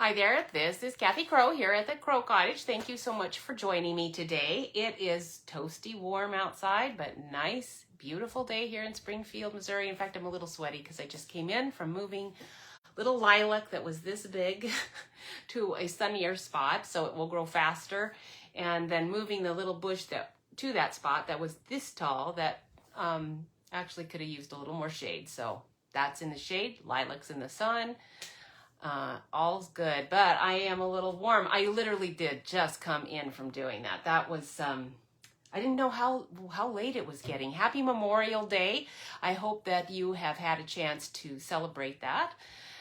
Hi there, this is Kathy Crow here at the Crow Cottage. Thank you so much for joining me today. It is toasty warm outside, but nice, beautiful day here in Springfield, Missouri. In fact, I'm a little sweaty because I just came in from moving little lilac that was this big to a sunnier spot so it will grow faster, and then moving the little bush to that spot that was this tall that actually could have used a little more shade. So that's in the shade, lilac's in the sun. All's good, but I am a little warm. I literally did just come in from doing that. That was, I didn't know how late it was getting. Happy Memorial Day. I hope that you have had a chance to celebrate that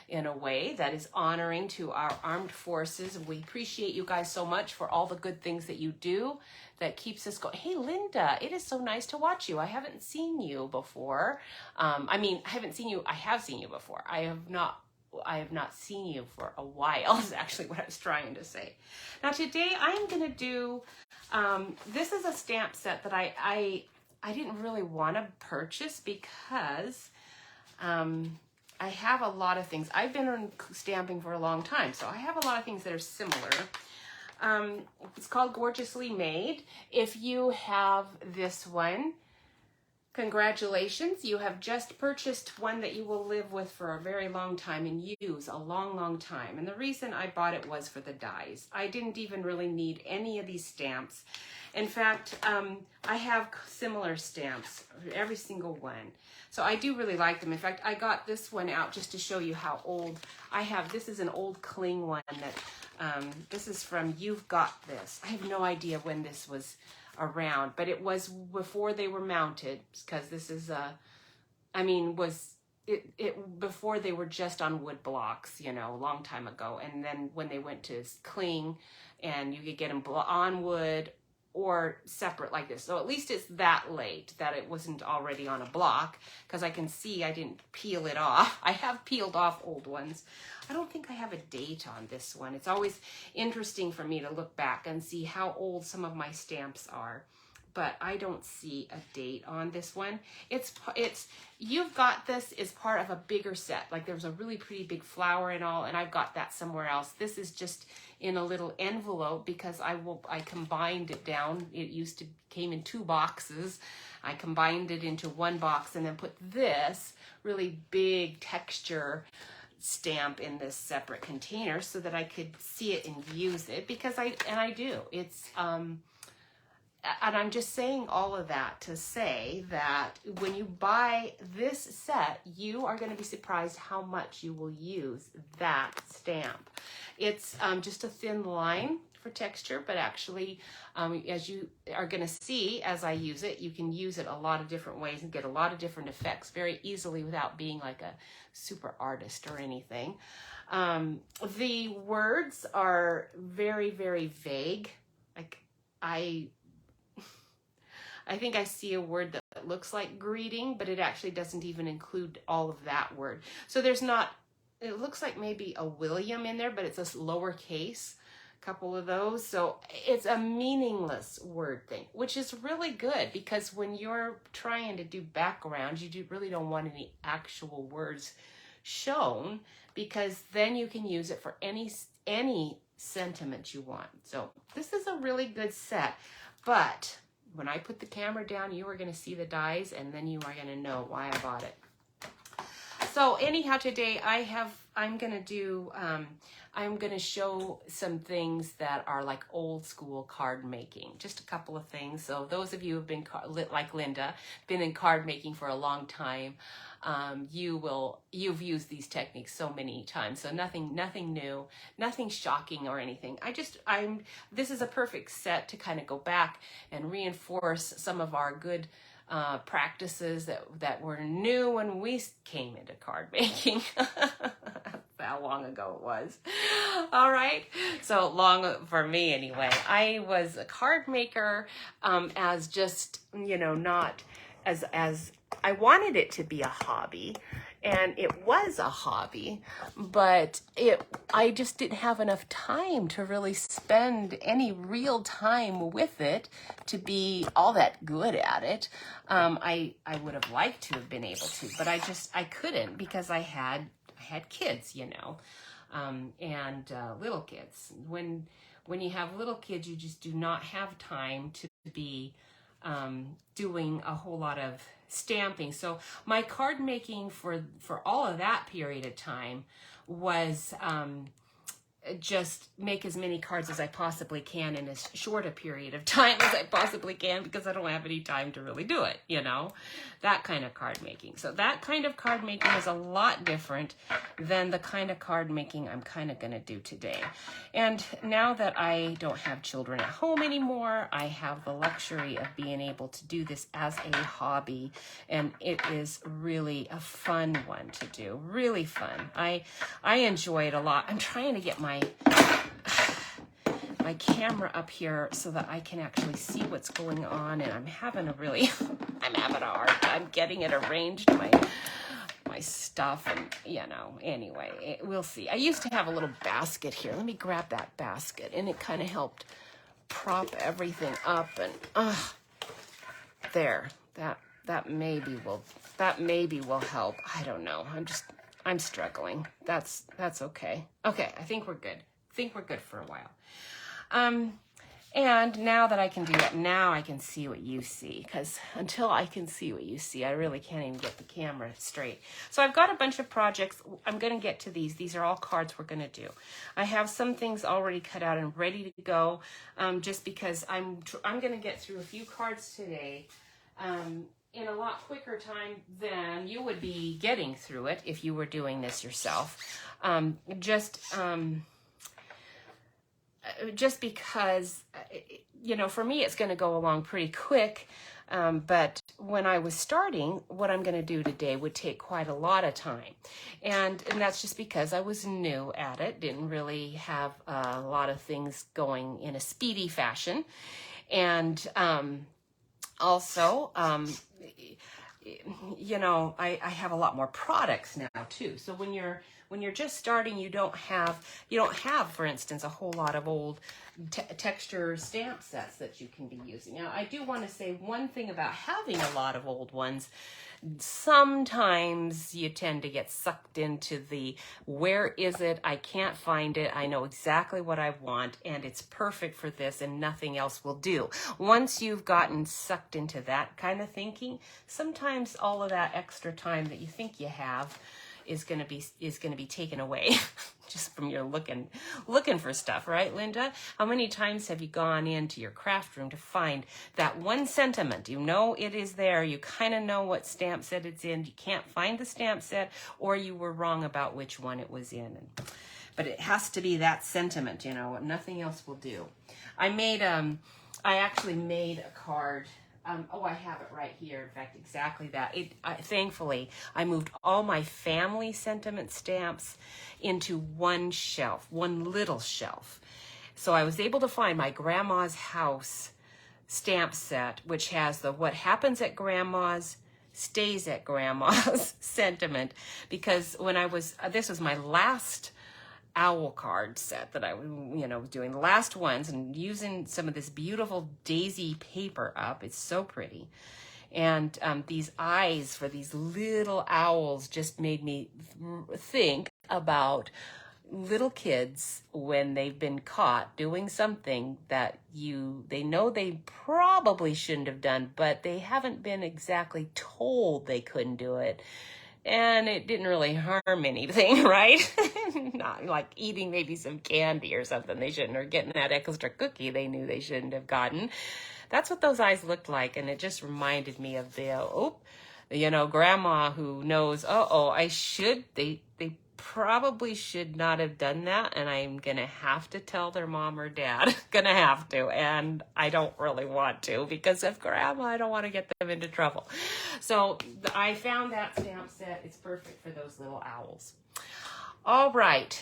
in a way that is honoring to our armed forces. We appreciate you guys so much for all the good things that you do that keeps us going. Hey, Linda, it is so nice to watch you. I haven't seen you before. I have seen you before. I have not seen you for a while is actually what I was trying to say. Now today I'm going to do, this is a stamp set that I didn't really want to purchase because I have a lot of things. I've been on stamping for a long time, so I have a lot of things that are similar. It's called Gorgeously Made. If you have this one, congratulations, you have just purchased one that you will live with for a very long time and use a long, long time. And the reason I bought it was for the dies. I didn't even really need any of these stamps. In fact, I have similar stamps, every single one. So I do really like them. In fact, I got this one out just to show you how old I have. This is an old cling one that, this is from You've Got This. I have no idea when this was around, but it was before they were mounted, because this is before they were just on wood blocks, a long time ago. And then when they went to cling, and you could get them on wood or separate like this. So at least it's that late that it wasn't already on a block, because I can see I didn't peel it off. I have peeled off old ones. I don't think I have a date on this one. It's always interesting for me to look back and see how old some of my stamps are, but I don't see a date on this one. It's You've Got This is part of a bigger set. Like there's a really pretty big flower and all, and I've got that somewhere else. This is just in a little envelope because I combined it down. It came in 2 boxes. I combined it into 1 box and then put this really big texture stamp in this separate container so that I could see it and use it, because I do. It's and I'm just saying all of that to say that when you buy this set, you are going to be surprised how much you will use that stamp. It's just a thin line for texture, but actually, as you are going to see as I use it, you can use it a lot of different ways and get a lot of different effects very easily without being like a super artist or anything. The words are very, very vague. Like I think I see a word that looks like greeting, but it actually doesn't even include all of that word. So there's not, it looks like maybe a William in there, but it's a lowercase, couple of those. So it's a meaningless word thing, which is really good, because when you're trying to do backgrounds, you really don't want any actual words shown, because then you can use it for any sentiment you want. So this is a really good set, but when I put the camera down, you are going to see the dies, and then you are going to know why I bought it. So anyhow, today I'm going to show some things that are like old school card making, just a couple of things. So those of you who have been, like Linda, been in card making for a long time, you've used these techniques so many times. So nothing new, nothing shocking or anything. This is a perfect set to kind of go back and reinforce some of our good practices that were new when we came into card making. How long ago it was. All right. So long for me anyway. I was a card maker as just, not as I wanted it to be a hobby, and it was a hobby, but I just didn't have enough time to really spend any real time with it to be all that good at it. I would have liked to have been able to, but I couldn't, because I had kids, and little kids. When you have little kids, you just do not have time to be doing a whole lot of stamping. So my card making for all of that period of time was just make as many cards as I possibly can in as short a period of time as I possibly can, because I don't have any time to really do it, you know, that kind of card making. So that kind of card making is a lot different than the kind of card making I'm kind of going to do today. And now that I don't have children at home anymore, I have the luxury of being able to do this as a hobby, and it is really a fun one to do, really fun. I enjoy it a lot. I'm trying to get my camera up here so that I can actually see what's going on, and I'm having a hard time getting it arranged, my stuff, and you know, anyway, we'll see. I used to have a little basket here. Let me grab that basket, and it kind of helped prop everything up, and there, that maybe will help. I don't know. I'm struggling. That's okay. Okay, I think we're good. For a while. And now that I can do that, now I can see what you see, because until I can see what you see, I really can't even get the camera straight. So I've got a bunch of projects. I'm going to get to these. These are all cards we're going to do. I have some things already cut out and ready to go, just because I'm going to get through a few cards today, in a lot quicker time than you would be getting through it if you were doing this yourself. Just because, you know, for me, it's going to go along pretty quick. But when I was starting, what I'm going to do today would take quite a lot of time. And that's just because I was new at it, didn't really have a lot of things going in a speedy fashion. And also, you know, I have a lot more products now too. So when you're just starting, you don't have, for instance, a whole lot of old texture stamp sets that you can be using. Now, I do want to say one thing about having a lot of old ones. Sometimes you tend to get sucked into the, where is it? I can't find it. I know exactly what I want, and it's perfect for this, and nothing else will do. Once you've gotten sucked into that kind of thinking, sometimes all of that extra time that you think you have is going to be taken away just from your looking for stuff, right, Linda? How many times have you gone into your craft room to find that one sentiment? You know it is there. You kind of know what stamp set it's in. You can't find the stamp set, or you were wrong about which one it was in. But it has to be that sentiment, you know. Nothing else will do. I actually made a card. I have it right here. In fact, exactly that. Thankfully, I moved all my family sentiment stamps into one shelf, one little shelf. So I was able to find my grandma's house stamp set, which has the what happens at grandma's stays at grandma's sentiment, because this was my last owl card set that I was doing the last ones, and using some of this beautiful daisy paper up. It's so pretty. And these eyes for these little owls just made me think about little kids when they've been caught doing something that they know they probably shouldn't have done, but they haven't been exactly told they couldn't do it. And it didn't really harm anything, right? Not like eating maybe some candy or something they shouldn't, or getting that extra cookie they knew they shouldn't have gotten. That's what those eyes looked like, and it just reminded me of grandma who knows, they probably should not have done that, and I'm gonna have to tell their mom or dad. Gonna have to, and I don't really want to, because of grandma. I don't want to get them into trouble. So I found that stamp set. It's perfect for those little owls. All right.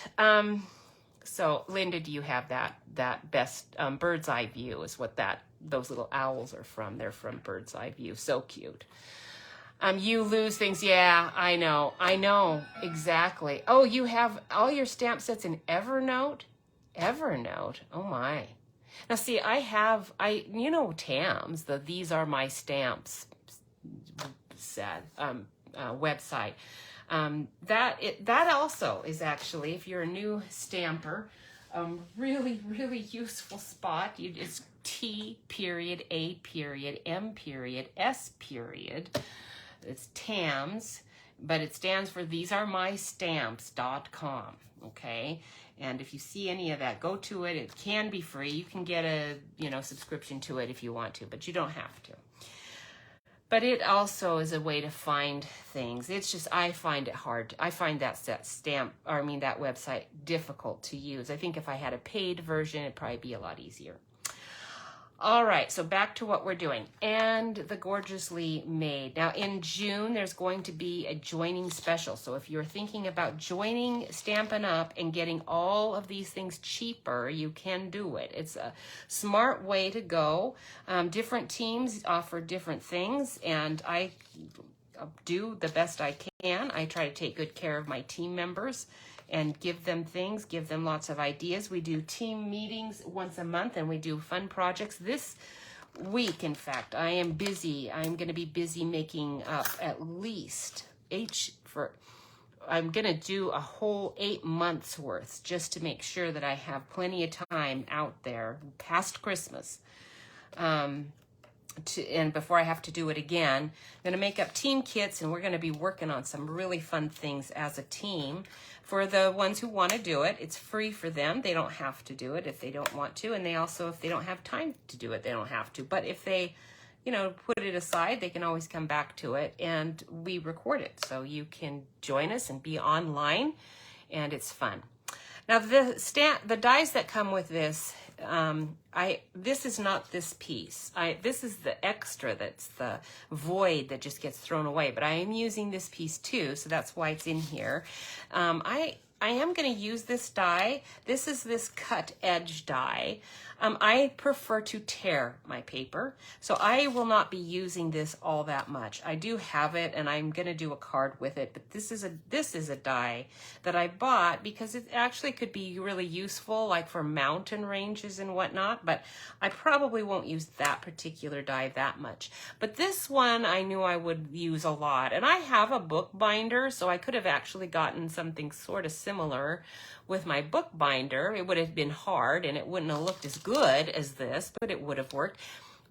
So Linda, do you have that best bird's eye view is what those little owls are from? They're from Bird's Eye View. So cute. You lose things. Yeah, I know, exactly. Oh, you have all your stamp sets in Evernote? Evernote, oh my. Now see, Tams, These Are My Stamps set. website. That also is actually, if you're a new stamper, really, really useful spot. It's T period, A period, M period, S period. It's TAMS, but it stands for thesearemystamps.com, okay? And if you see any of that, go to it. It can be free. You can get a, subscription to it if you want to, but you don't have to. But it also is a way to find things. It's just, I find it hard. I find that that website difficult to use. I think if I had a paid version, it'd probably be a lot easier. All right, so back to what we're doing. And the Gorgeously Made. Now, in June, there's going to be a joining special. So if you're thinking about joining Stampin' Up! And getting all of these things cheaper, you can do it. It's a smart way to go. Different teams offer different things, and I do the best I can. I try to take good care of my team members and give them things, give them lots of ideas. We do team meetings once a month, and we do fun projects. This week, in fact, I am busy. I'm going to be busy making up at least I'm going to do a whole 8 months worth just to make sure that I have plenty of time out there past Christmas. And before I have to do it again, I'm going to make up team kits, and we're going to be working on some really fun things as a team. For the ones who want to do it, it's free for them. They don't have to do it if they don't want to, and they also, if they don't have time to do it, they don't have to. But if they, put it aside, they can always come back to it, and we record it. So you can join us and be online, and it's fun. Now, the dies that come with this, this is not this piece. This is the extra, that's the void that just gets thrown away, but I am using this piece too, so that's why it's in here. I am going to use this die. This is this cut edge die. I prefer to tear my paper, so I will not be using this all that much. I do have it, and I'm going to do a card with it, but this is a die that I bought because it actually could be really useful, like for mountain ranges and whatnot, but I probably won't use that particular die that much. But this one I knew I would use a lot, and I have a book binder, so I could have actually gotten something sort of similar with my book binder. It would have been hard, and it wouldn't have looked as good as this, but it would have worked.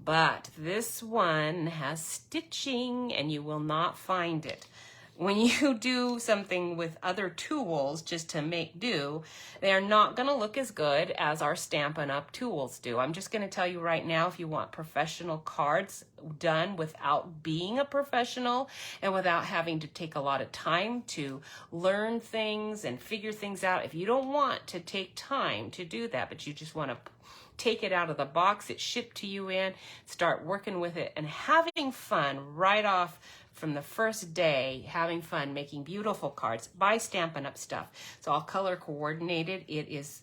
But this one has stitching, and you will not find it. When you do something with other tools just to make do, they are not going to look as good as our Stampin' Up! Tools do. I'm just going to tell you right now, if you want professional cards done without being a professional and without having to take a lot of time to learn things and figure things out, if you don't want to take time to do that, but you just want to take it out of the box, it's shipped to you in, start working with it and having fun right off from the first day, having fun making beautiful cards, buy Stampin' Up! Stuff. It's all color coordinated. It is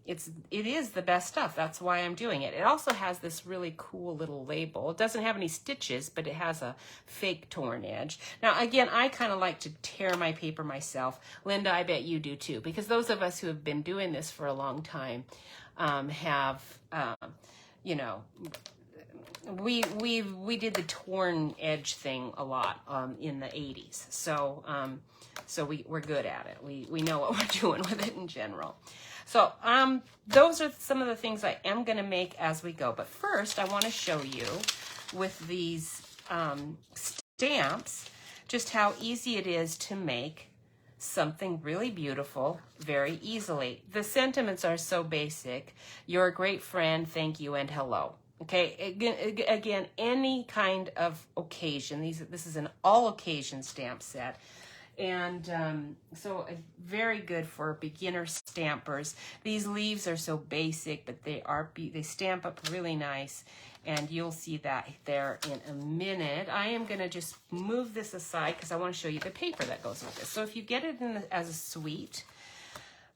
the best stuff. That's why I'm doing it. It also has this really cool little label. It doesn't have any stitches, but it has a fake torn edge. Now, again, I kind of like to tear my paper myself. Linda, I bet you do too, because those of us who have been doing this for a long time we did the torn edge thing a lot in the 80s. So we're good at it. We know what we're doing with it in general. So those are some of the things I am going to make as we go. But first, I want to show you with these stamps just how easy it is to make something really beautiful very easily. The sentiments are so basic. You're a great friend, thank you, and hello. Okay, again, any kind of occasion. This is an all occasion stamp set. And so very good for beginner stampers. These leaves are so basic, but they stamp up really nice. And you'll see that there in a minute. I am going to just move this aside because I want to show you the paper that goes with this. So if you get it as a suite,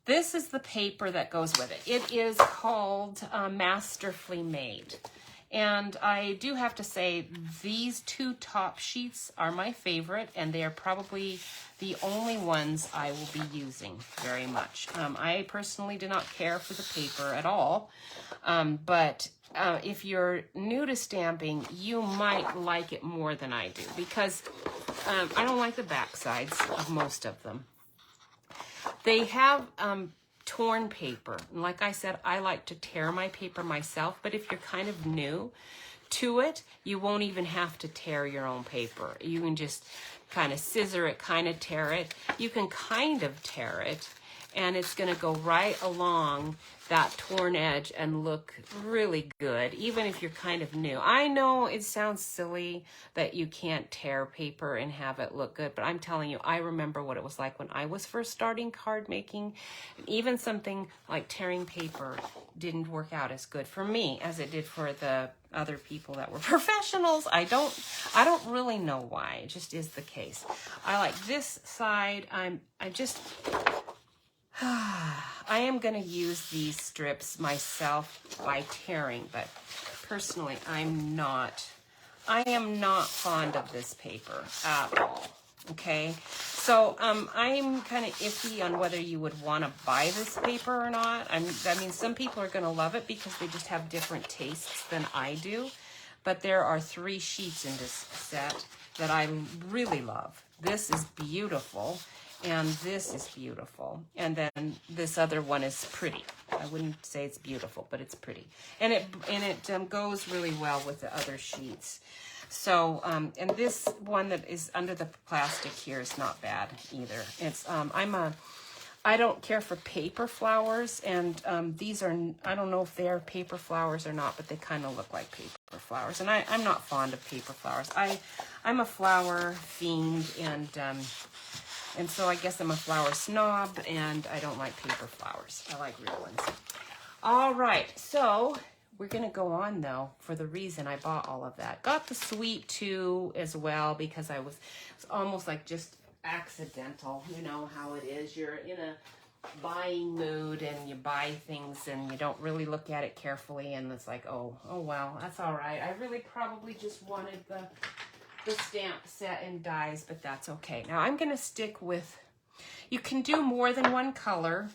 this is the paper that goes with it. It is called Masterfully Made. And I do have to say, these two top sheets are my favorite, and they are probably the only ones I will be using very much. I personally do not care for the paper at all, but if you're new to stamping, you might like it more than I do, because I don't like the back sides of most of them. They have torn paper. And like I said, I like to tear my paper myself, but if you're kind of new to it, you won't even have to tear your own paper. You can just kind of scissor it, kind of tear it. You can kind of tear it, and it's going to go right along that torn edge and look really good, even if you're kind of new. I know it sounds silly that you can't tear paper and have it look good, but I'm telling you, I remember what it was like when I was first starting card making. And even something like tearing paper didn't work out as good for me as it did for the other people that were professionals. I don't really know why. It just is the case. I like this side. I am going to use these strips myself by tearing, but personally, I am not fond of this paper at all. Okay, so I'm kind of iffy on whether you would want to buy this paper or not. I mean, some people are going to love it because they just have different tastes than I do, but there are 3 sheets in this set that I really love. This is beautiful. And this is beautiful. And then this other one is pretty. I wouldn't say it's beautiful, but it's pretty. And it goes really well with the other sheets. So, and this one that is under the plastic here is not bad either. It's, I don't care for paper flowers, and these are, I don't know if they are paper flowers or not, but they kind of look like paper flowers. And I'm not fond of paper flowers. I'm a flower fiend, and so I guess I'm a flower snob, and I don't like paper flowers. I like real ones. All right, so we're going to go on, though, for the reason I bought all of that. Got the sweet too as well, because it was almost like just accidental. You know how it is. You're in a buying mood, and you buy things, and you don't really look at it carefully, and it's like, oh well, that's all right. I really probably just wanted the stamp set and dies, but that's okay. Now I'm going to stick with, you can do more than one color.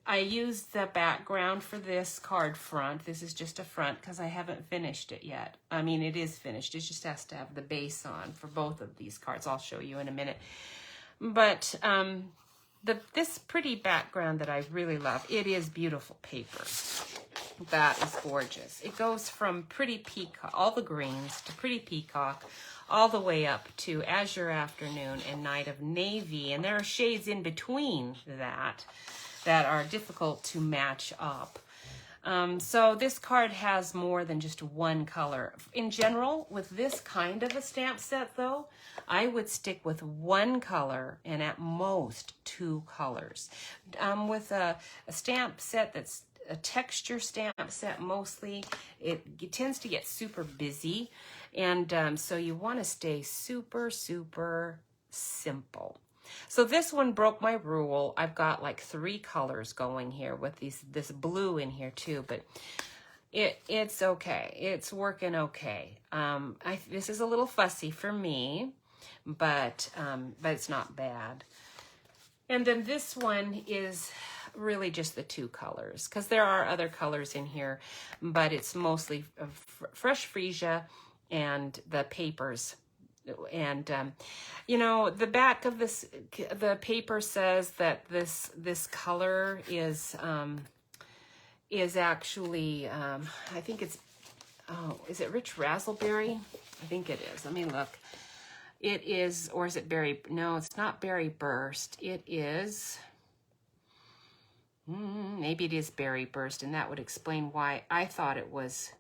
I used the background for this card front. This is just a front because I haven't finished it yet. I mean, it is finished. It just has to have the base on for both of these cards. I'll show you in a minute. But this pretty background that I really love, it is beautiful paper. That is gorgeous. It goes from Pretty Peacock, all the greens, to Pretty Peacock, all the way up to Azure Afternoon and Night of Navy. And there are shades in between that are difficult to match up. So this card has more than just one color. In general, with this kind of a stamp set, though, I would stick with one color and at most 2 colors. With a stamp set that's a texture stamp set mostly, it tends to get super busy, and so you want to stay super simple. So this one broke my rule. I've got like 3 colors going here with this blue in here too, but it's okay. It's working okay. This is a little fussy for me, but it's not bad. And then this one is really just the 2 colors, because there are other colors in here, but it's mostly fresh freesia and the papers. And you know, the back of the paper says that this color is actually I think it's, is it Rich Razzleberry? I think it is. Let me look. It is, or is it Berry? No, it's not Berry Burst. It is, maybe it is Berry Burst, and that would explain why I thought it was.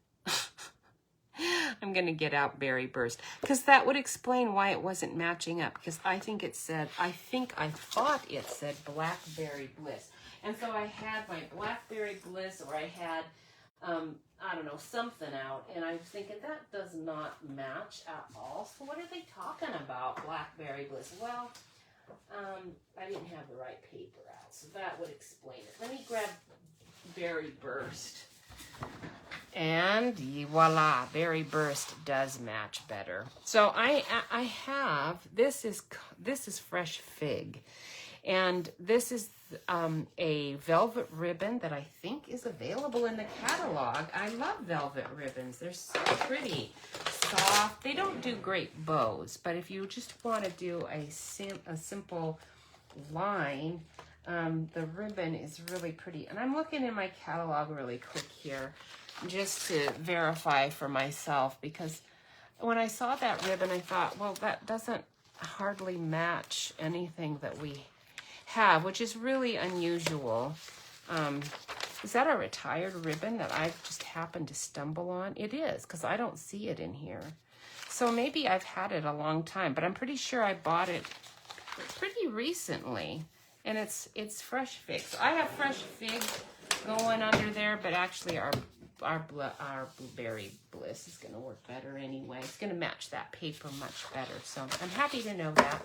I'm going to get out Berry Burst, because that would explain why it wasn't matching up, because I thought it said Blackberry Bliss. And so I had my Blackberry Bliss, or I had, I don't know, something out, and I was thinking that does not match at all. So what are they talking about, Blackberry Bliss? Well, I didn't have the right paper out, so that would explain it. Let me grab Berry Burst. And voila, Berry Burst does match better. So I have, this is Fresh Fig. And this is a velvet ribbon that I think is available in the catalog. I love velvet ribbons. They're so pretty, soft. They don't do great bows, but if you just want to do a simple line, the ribbon is really pretty. And I'm looking in my catalog really quick here just to verify for myself, because when I saw that ribbon, I thought, well, that doesn't hardly match anything that we have, which is really unusual. Is that a retired ribbon that I've just happened to stumble on? It is, because I don't see it in here. So maybe I've had it a long time, but I'm pretty sure I bought it pretty recently. And it's Fresh Fig. So I have Fresh Fig going under there, but actually our Blueberry Bliss is going to work better anyway. It's going to match that paper much better. So I'm happy to know that.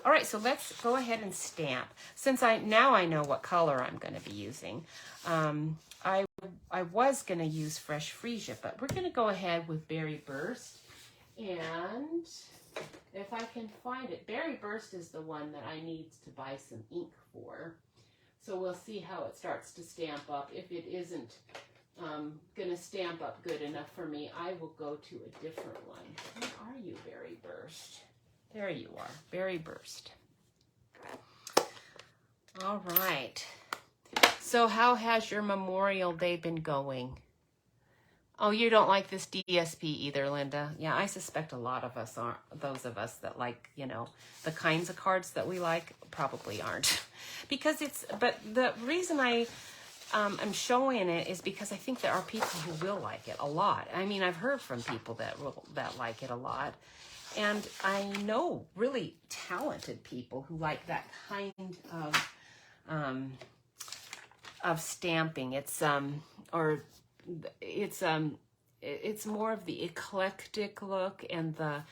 All right, so let's go ahead and stamp. Since now I know what color I'm going to be using. I was going to use Fresh Freesia, but we're going to go ahead with Berry Burst. And if I can find it, Berry Burst is the one that I need to buy some ink for. So we'll see how it starts to stamp up. If it isn't going to stamp up good enough for me, I will go to a different one. Where are you, Berry Burst? There you are, Berry Burst. All right. So how has your Memorial Day been going? Oh, you don't like this DSP either, Linda. Yeah, I suspect a lot of us aren't. Those of us that like, you know, the kinds of cards that we like probably aren't. Because but the reason I am showing it is because I think there are people who will like it a lot. I mean, I've heard from people that like it a lot. And I know really talented people who like that kind of stamping. It's more of the eclectic look and the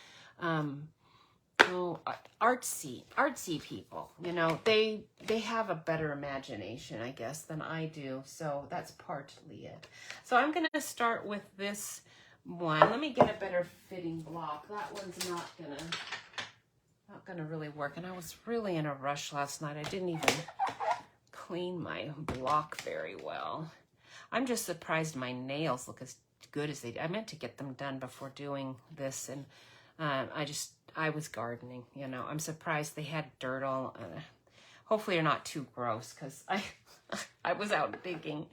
artsy people. You know, they have a better imagination, I guess, than I do. So that's partly it. So I'm going to start with this one. Let me get a better fitting block. That one's not gonna really work. And I was really in a rush last night. I didn't even clean my block very well. I'm just surprised my nails look as good as they do. I meant to get them done before doing this, and I was gardening, you know. I'm surprised they had dirt all. Hopefully they're not too gross, because I was out digging.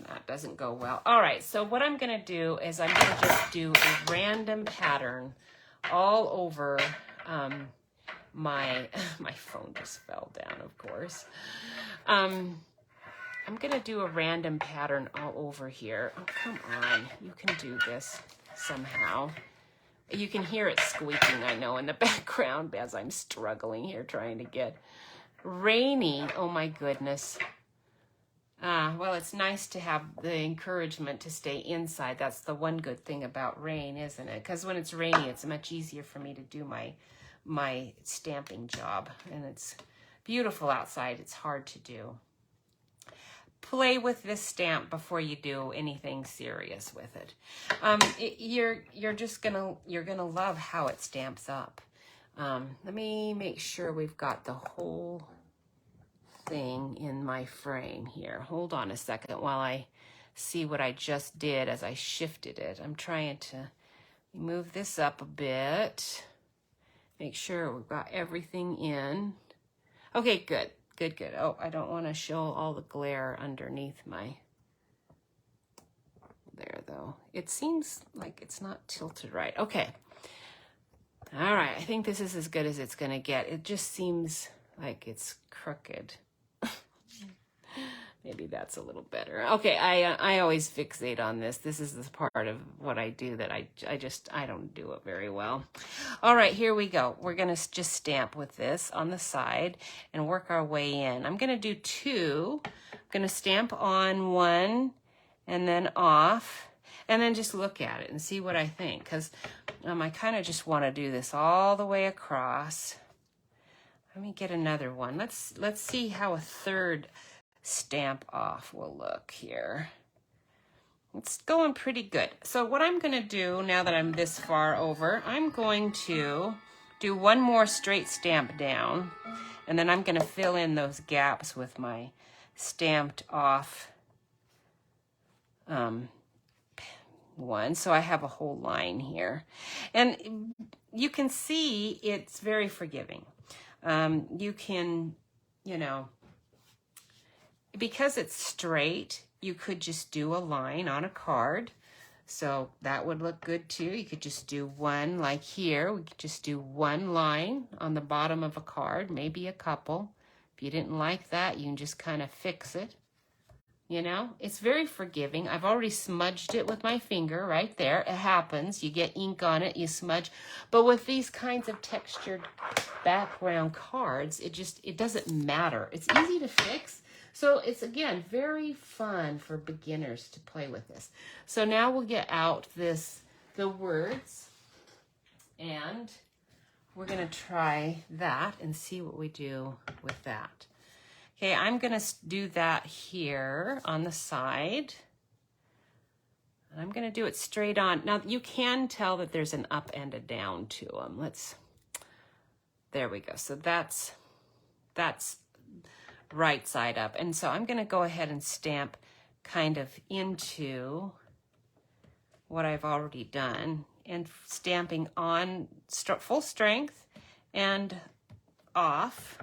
That doesn't go well. All right, so what I'm going to do is I'm going to just do a random pattern all over my phone just fell down, of course. I'm going to do a random pattern all over here. Oh, come on. You can do this somehow. You can hear it squeaking, I know, in the background as I'm struggling here trying to get rainy. Oh, my goodness. Well, it's nice to have the encouragement to stay inside. That's the one good thing about rain, isn't it? Because when it's rainy, it's much easier for me to do my stamping job. And it's beautiful outside. It's hard to do. Play with this stamp before you do anything serious with it. You're gonna love how it stamps up. Let me make sure we've got the whole thing in my frame here. Hold on a second while I see what I just did as I shifted it. I'm trying to move this up a bit. Make sure we've got everything in. Okay, good. Good. Oh, I don't want to show all the glare underneath my... There, though. It seems like it's not tilted right. Okay. All right. I think this is as good as it's going to get. It just seems like it's crooked. Maybe that's a little better. Okay, I always fixate on this. This is the part of what I do that I don't do it very well. All right, here we go. We're going to just stamp with this on the side and work our way in. I'm going to do two. I'm going to stamp on one and then off, and then just look at it and see what I think, because I kind of just want to do this all the way across. Let me get another one. Let's see how a third stamp off will look here. It's going pretty good. So what I'm going to do now that I'm this far over, I'm going to do one more straight stamp down, and then I'm going to fill in those gaps with my stamped off one. So I have a whole line here. And you can see it's very forgiving. You can, you know, because it's straight, you could just do a line on a card. So that would look good too. You could just do one, like here, we could just do one line on the bottom of a card, maybe a couple. If you didn't like that, you can just kind of fix it. You know, it's very forgiving. I've already smudged it with my finger right there. It happens. You get ink on it, you smudge. But with these kinds of textured background cards, it doesn't matter. It's easy to fix. So it's, again, very fun for beginners to play with this. So now we'll get out the words, and we're going to try that and see what we do with that. Okay, I'm going to do that here on the side. And I'm going to do it straight on. Now, you can tell that there's an up and a down to them. There we go. So that's right side up. And so I'm going to go ahead and stamp kind of into what I've already done, and stamping on full strength and off.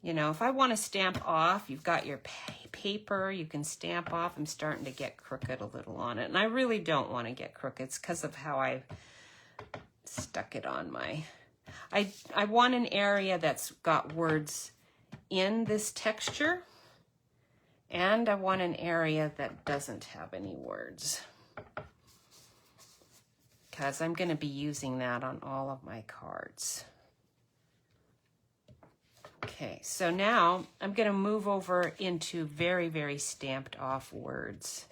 You know, if I want to stamp off, you've got your paper, you can stamp off. I'm starting to get crooked a little on it, and I really don't want to get crooked. It's because of how I stuck it on my... I want an area that's got words in this texture, and I want an area that doesn't have any words, because I'm going to be using that on all of my cards. Okay, so now I'm going to move over into very, very stamped off words.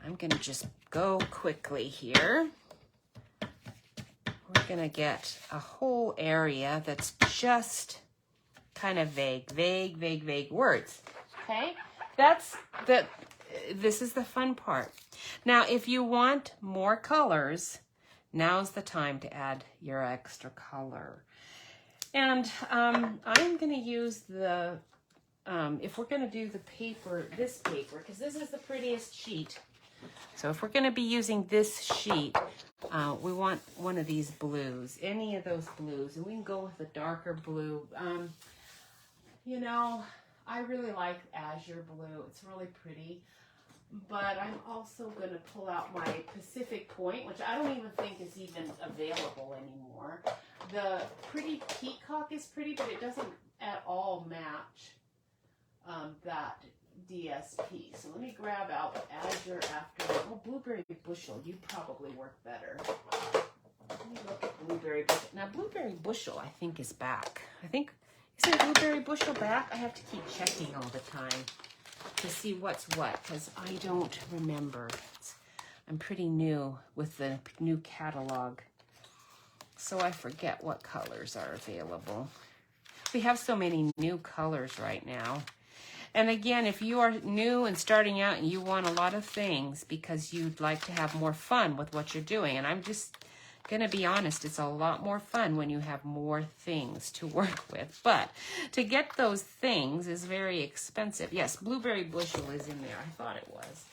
I'm going to just go quickly here. We're going to get a whole area that's just kind of vague words. Okay, this is the fun part. Now, if you want more colors, now's the time to add your extra color. And I'm going to use the, if we're going to do the paper, this paper, because this is the prettiest sheet. So if we're going to be using this sheet, we want one of these blues, any of those blues. And we can go with a darker blue. You know, I really like azure blue. It's really pretty. But I'm also going to pull out my Pacific Point, which I don't even think is even available anymore. The Pretty Peacock is pretty, but it doesn't at all match that DSP. So let me grab out Azure Afternoon. Oh, Blueberry Bushel, you probably work better. Let me look at Blueberry Bushel. Now, Blueberry Bushel, I think, is back. Isn't Blueberry Bushel back? I have to keep checking all the time to see what's what, because I don't remember. I'm pretty new with the new catalog, so I forget what colors are available. We have so many new colors right now. And again, if you are new and starting out and you want a lot of things because you'd like to have more fun with what you're doing, and I'm just going to be honest, it's a lot more fun when you have more things to work with. But to get those things is very expensive. Yes, Blueberry Bushel is in there. I thought it was.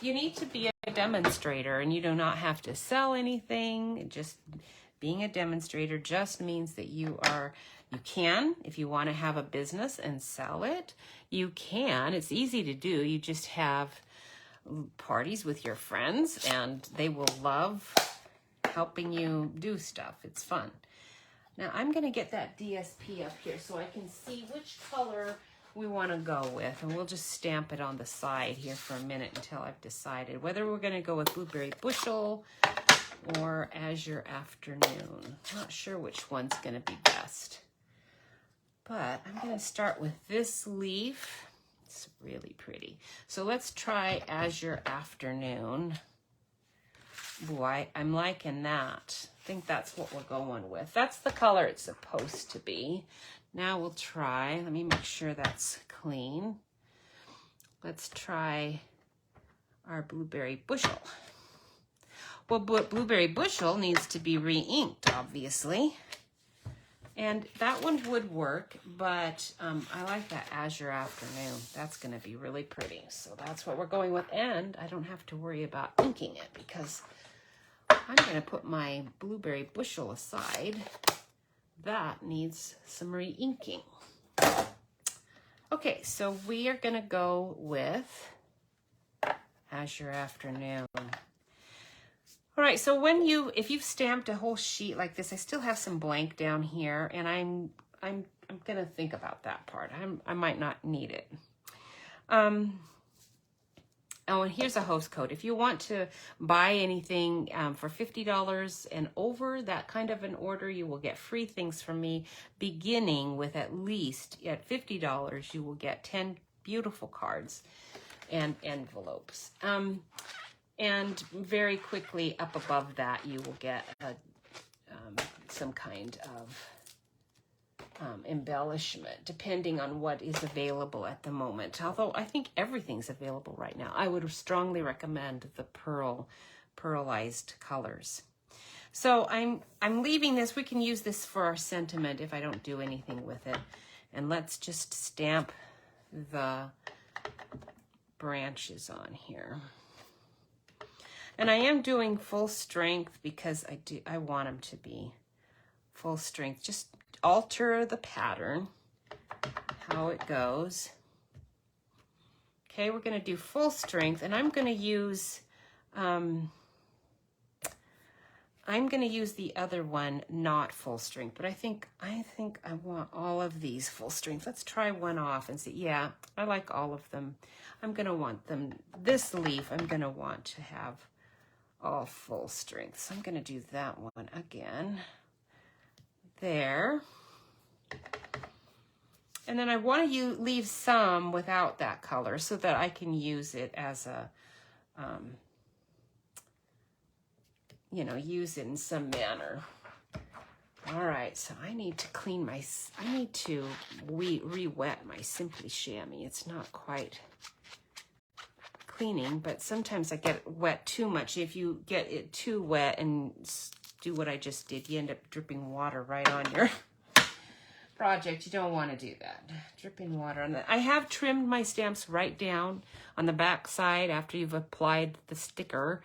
You need to be a demonstrator, and you do not have to sell anything. Just being a demonstrator just means that you can, if you want to have a business and sell it, you can. It's easy to do. You just have parties with your friends, and they will love helping you do stuff. It's fun. Now I'm going to get that DSP up here so I can see which color we want to go with, and we'll just stamp it on the side here for a minute until I've decided whether we're going to go with Blueberry Bushel or Azure Afternoon. Not sure which one's going to be best, but I'm going to start with this leaf. It's really pretty. So let's try Azure Afternoon. Ooh, I'm liking that. I think that's what we're going with. That's the color it's supposed to be. Now we'll try, let me make sure that's clean. let's try our blueberry bushel. Well, blueberry bushel needs to be re-inked, obviously. And that one would work, but I like that Azure Afternoon. That's going to be really pretty. So that's what we're going with. And I don't have to worry about inking it because I'm going to put my blueberry bushel aside. That needs some re-inking. Okay, so we are going to go with Azure Afternoon. All right, so if you've stamped a whole sheet like this, I still have some blank down here, and I'm gonna think about that part. I might not need it. Oh, and here's a host code. If you want to buy anything for $50 and over that kind of an order, you will get free things from me. Beginning with at $50, you will get 10 beautiful cards and envelopes. And very quickly up above that, you will get some kind of embellishment, depending on what is available at the moment. Although I think everything's available right now. I would strongly recommend the pearlized colors. So I'm leaving this. We can use this for our sentiment if I don't do anything with it. And let's just stamp the branches on here. And I am doing full strength because I want them to be full strength. Just alter the pattern, how it goes. Okay, we're going to do full strength, and I'm going to use the other one not full strength, but I think I want all of these full strength. Let's try one off and see. Yeah, I like all of them. I'm going to want them. This leaf, I'm going to want to have all full strength. So I'm going to do that one again. There. And then I want to leave some without that color so that I can use it as a, use it in some manner. All right, so I need to re-wet my Simply Chamois. It's not quite cleaning, but sometimes I get it wet too much. If you get it too wet and do what I just did, you end up dripping water right on your project. You don't want to do that. Dripping water on that. I have trimmed my stamps right down on the back side after you've applied the sticker.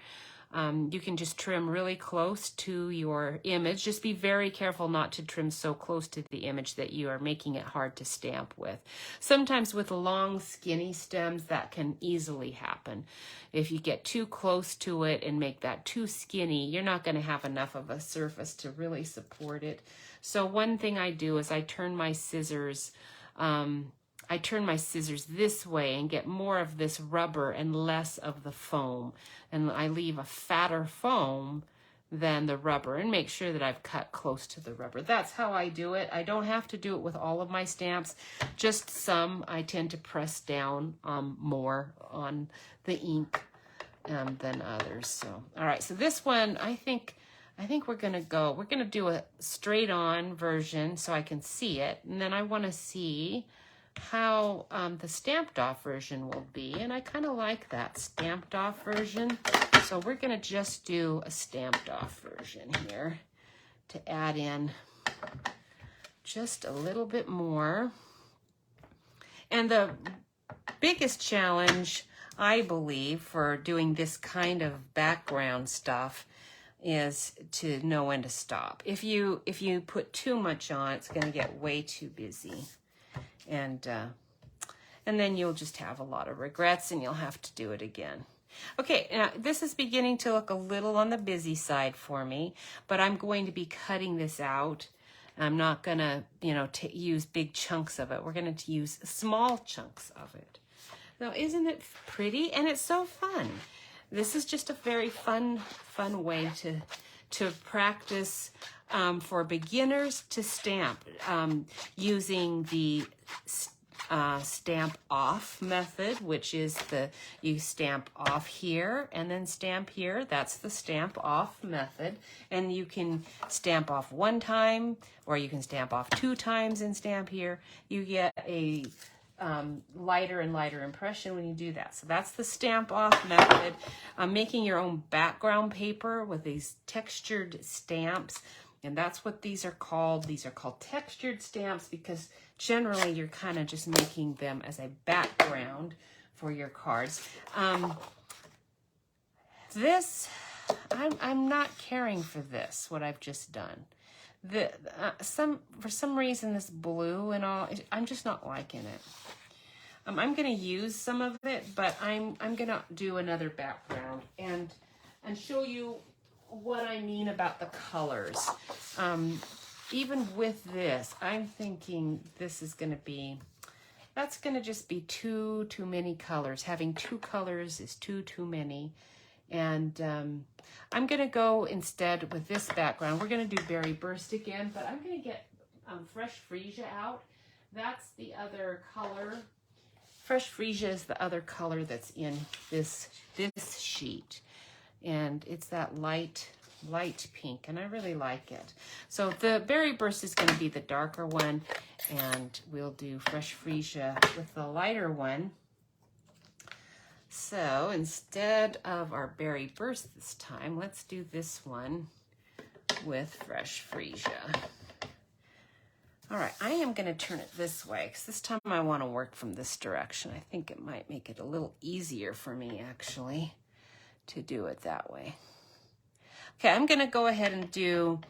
You can just trim really close to your image. Just be very careful not to trim so close to the image that you are making it hard to stamp with. Sometimes with long, skinny stems, that can easily happen. If you get too close to it and make that too skinny, you're not going to have enough of a surface to really support it. So one thing I do is I turn my scissors this way and get more of this rubber and less of the foam. And I leave a fatter foam than the rubber and make sure that I've cut close to the rubber. That's how I do it. I don't have to do it with all of my stamps. Just some I tend to press down more on the ink than others. So, all right. So this one, I think we're going to do a straight on version so I can see it. And then I want to see how the stamped off version will be, and I kind of like that stamped off version, so we're going to just do a stamped off version here to add in just a little bit more. And the biggest challenge, I believe, for doing this kind of background stuff is to know when to stop. If you put too much on, it's going to get way too busy. And then you'll just have a lot of regrets and you'll have to do it again. Okay, now this is beginning to look a little on the busy side for me, but I'm going to be cutting this out. I'm not going to, use big chunks of it. We're going to use small chunks of it. Now, isn't it pretty? And it's so fun. This is just a very fun way to practice for beginners to stamp using the stamp off method, which is you stamp off here and then stamp here. That's the stamp off method. And you can stamp off one time, or you can stamp off 2 times and stamp here. You get a lighter and lighter impression when you do that. So that's the stamp off method. Making your own background paper with these textured stamps. And that's what these are called. These are called textured stamps because generally you're kind of just making them as a background for your cards. I'm not caring for this, what I've just done. For some reason, this blue and all, I'm just not liking it. I'm going to use some of it, but I'm going to do another background and show you what I mean about the colors. Even with this, I'm thinking this is going to be, that's going to just be too many colors. Having 2 colors is too many. And I'm going to go instead with this background. We're going to do Berry Burst again, but I'm going to get Fresh Freesia out. That's the other color. Fresh Freesia is the other color that's in this sheet. And it's that light pink, and I really like it. So the Berry Burst is going to be the darker one, and we'll do Fresh Freesia with the lighter one. So instead of our Berry Burst this time, let's do this one with Fresh Freesia. All right, I am going to turn it this way because this time I want to work from this direction. I think it might make it a little easier for me actually to do it that way. Okay, I'm going to go ahead and do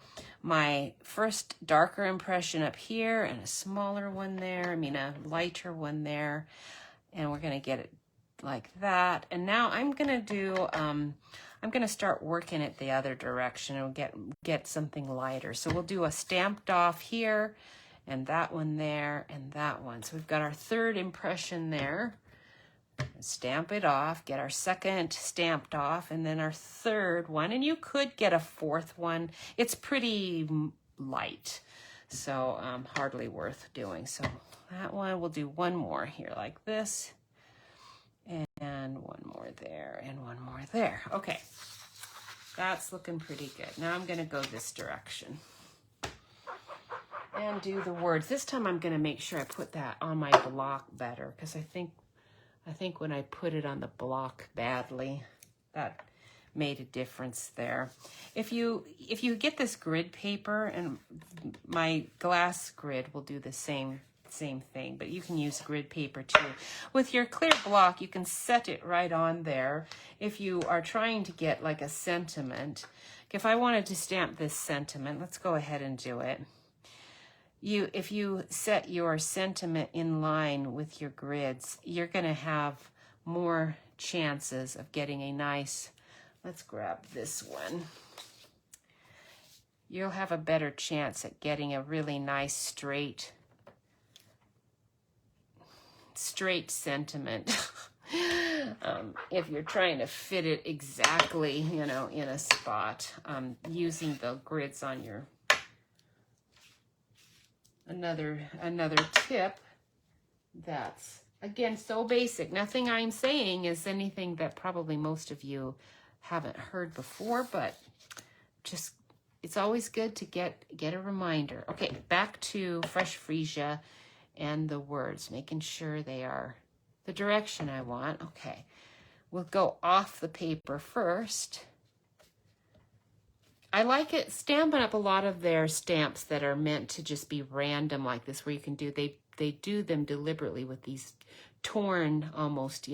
my first darker impression up here and a smaller one there. A lighter one there. And we're going to get it like that. And now I'm going to do, I'm going to start working it the other direction and get something lighter. So we'll do a stamped off here and that one there and that one. So we've got our third impression there. Stamp it off, get our second stamped off, and then our third one. And you could get a fourth one. It's pretty light, so hardly worth doing. So that one, we'll do one more here like this. And one more there, and one more there. Okay, that's looking pretty good. Now I'm going to go this direction and do the words. This time I'm going to make sure I put that on my block better, because I think when I put it on the block badly, that made a difference there. If you get this grid paper, and my glass grid will do the same thing, but you can use grid paper too. With your clear block, you can set it right on there. If you are trying to get like a sentiment, if I wanted to stamp this sentiment, let's go ahead and do it. If you set your sentiment in line with your grids, you're going to have more chances of getting a nice, let's grab this one. You'll have a better chance at getting a really nice straight sentiment. If you're trying to fit it exactly, in a spot, using the grids on your, another tip that's, again, so basic. Nothing I'm saying is anything that probably most of you haven't heard before, but just, it's always good to get a reminder. Okay, back to Fresh Freesia and the words, making sure they are the direction I want. Okay, we'll go off the paper first. I like it stamping up a lot of their stamps that are meant to just be random like this, where you can do, they do them deliberately with these torn, almost,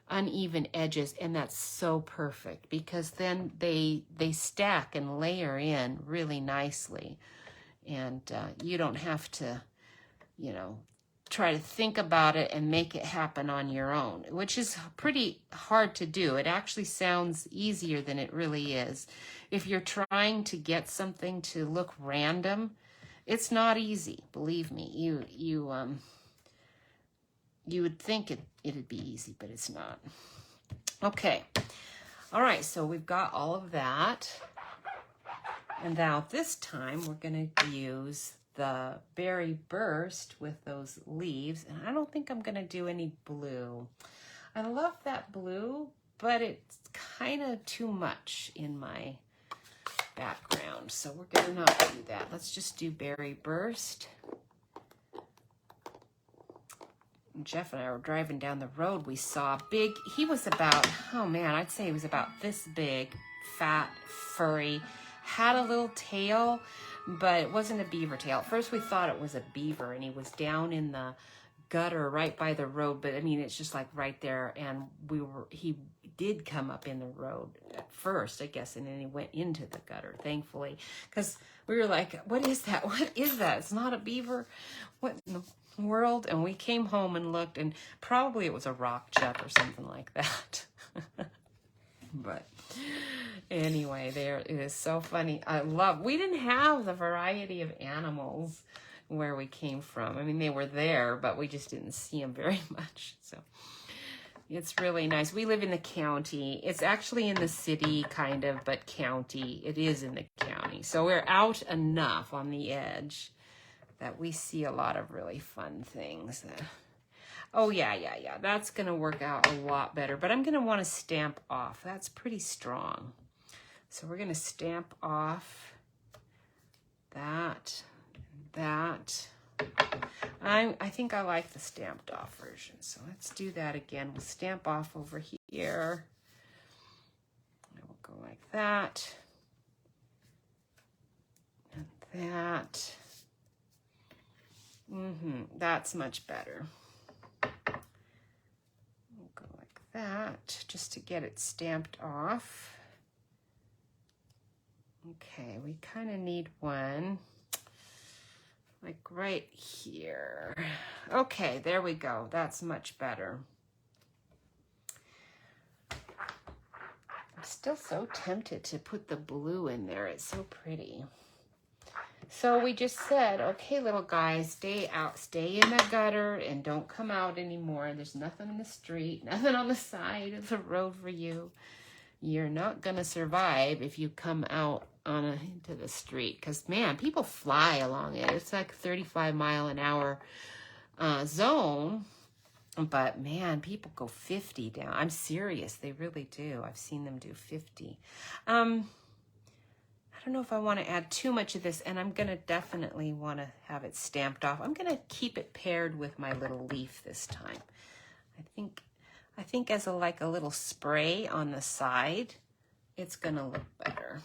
uneven edges, and that's so perfect because then they stack and layer in really nicely, and you don't have to try to think about it and make it happen on your own, which is pretty hard to do. It actually sounds easier than it really is. If you're trying to get something to look random, it's not easy. Believe me, you would think it'd be easy, but it's not. Okay. All right, so we've got all of that. And now this time we're going to use the Berry Burst with those leaves. And I don't think I'm going to do any blue. I love that blue, but it's kind of too much in my background. So we're going to not do that. Let's just do Berry Burst. Jeff and I were driving down the road, we saw a big, he was about, oh man, I'd say he was about this big, fat, furry, had a little tail, but it wasn't a beaver tail. At first we thought it was a beaver, and he was down in the gutter right by the road, but I mean, it's just like right there, and he did come up in the road at first, I guess, and then he went into the gutter, thankfully, because we were like, what is that? What is that? It's not a beaver. What in the world? And we came home and looked, and probably it was a rock chuck or something like that. But anyway, there it is. So funny. We didn't have the variety of animals where we came from. I mean, they were there, but we just didn't see them very much. So it's really nice. We live in the county. It's actually in the city, kind of, but county. It is in the county. So we're out enough on the edge that we see a lot of really fun things. Oh, yeah. That's going to work out a lot better. But I'm going to want to stamp off. That's pretty strong. So we're going to stamp off that. I think I like the stamped off version. So let's do that again. We'll stamp off over here. And we'll go like that. And that. That's much better. We'll go like that just to get it stamped off. Okay, we kind of need one like right here. Okay, there we go. That's much better. I'm still so tempted to put the blue in there. It's so pretty. So we just said, okay, little guys, stay out, stay in the gutter and don't come out anymore. There's nothing in the street, nothing on the side of the road for you. You're not going to survive if you come out into the street, because, man, people fly along it. It's like 35-mile-an-hour zone, but, man, people go 50 down. I'm serious. They really do. I've seen them do 50. I don't know if I want to add too much of this, and I'm going to definitely want to have it stamped off. I'm going to keep it paired with my little leaf this time. I think as a little spray on the side, it's going to look better.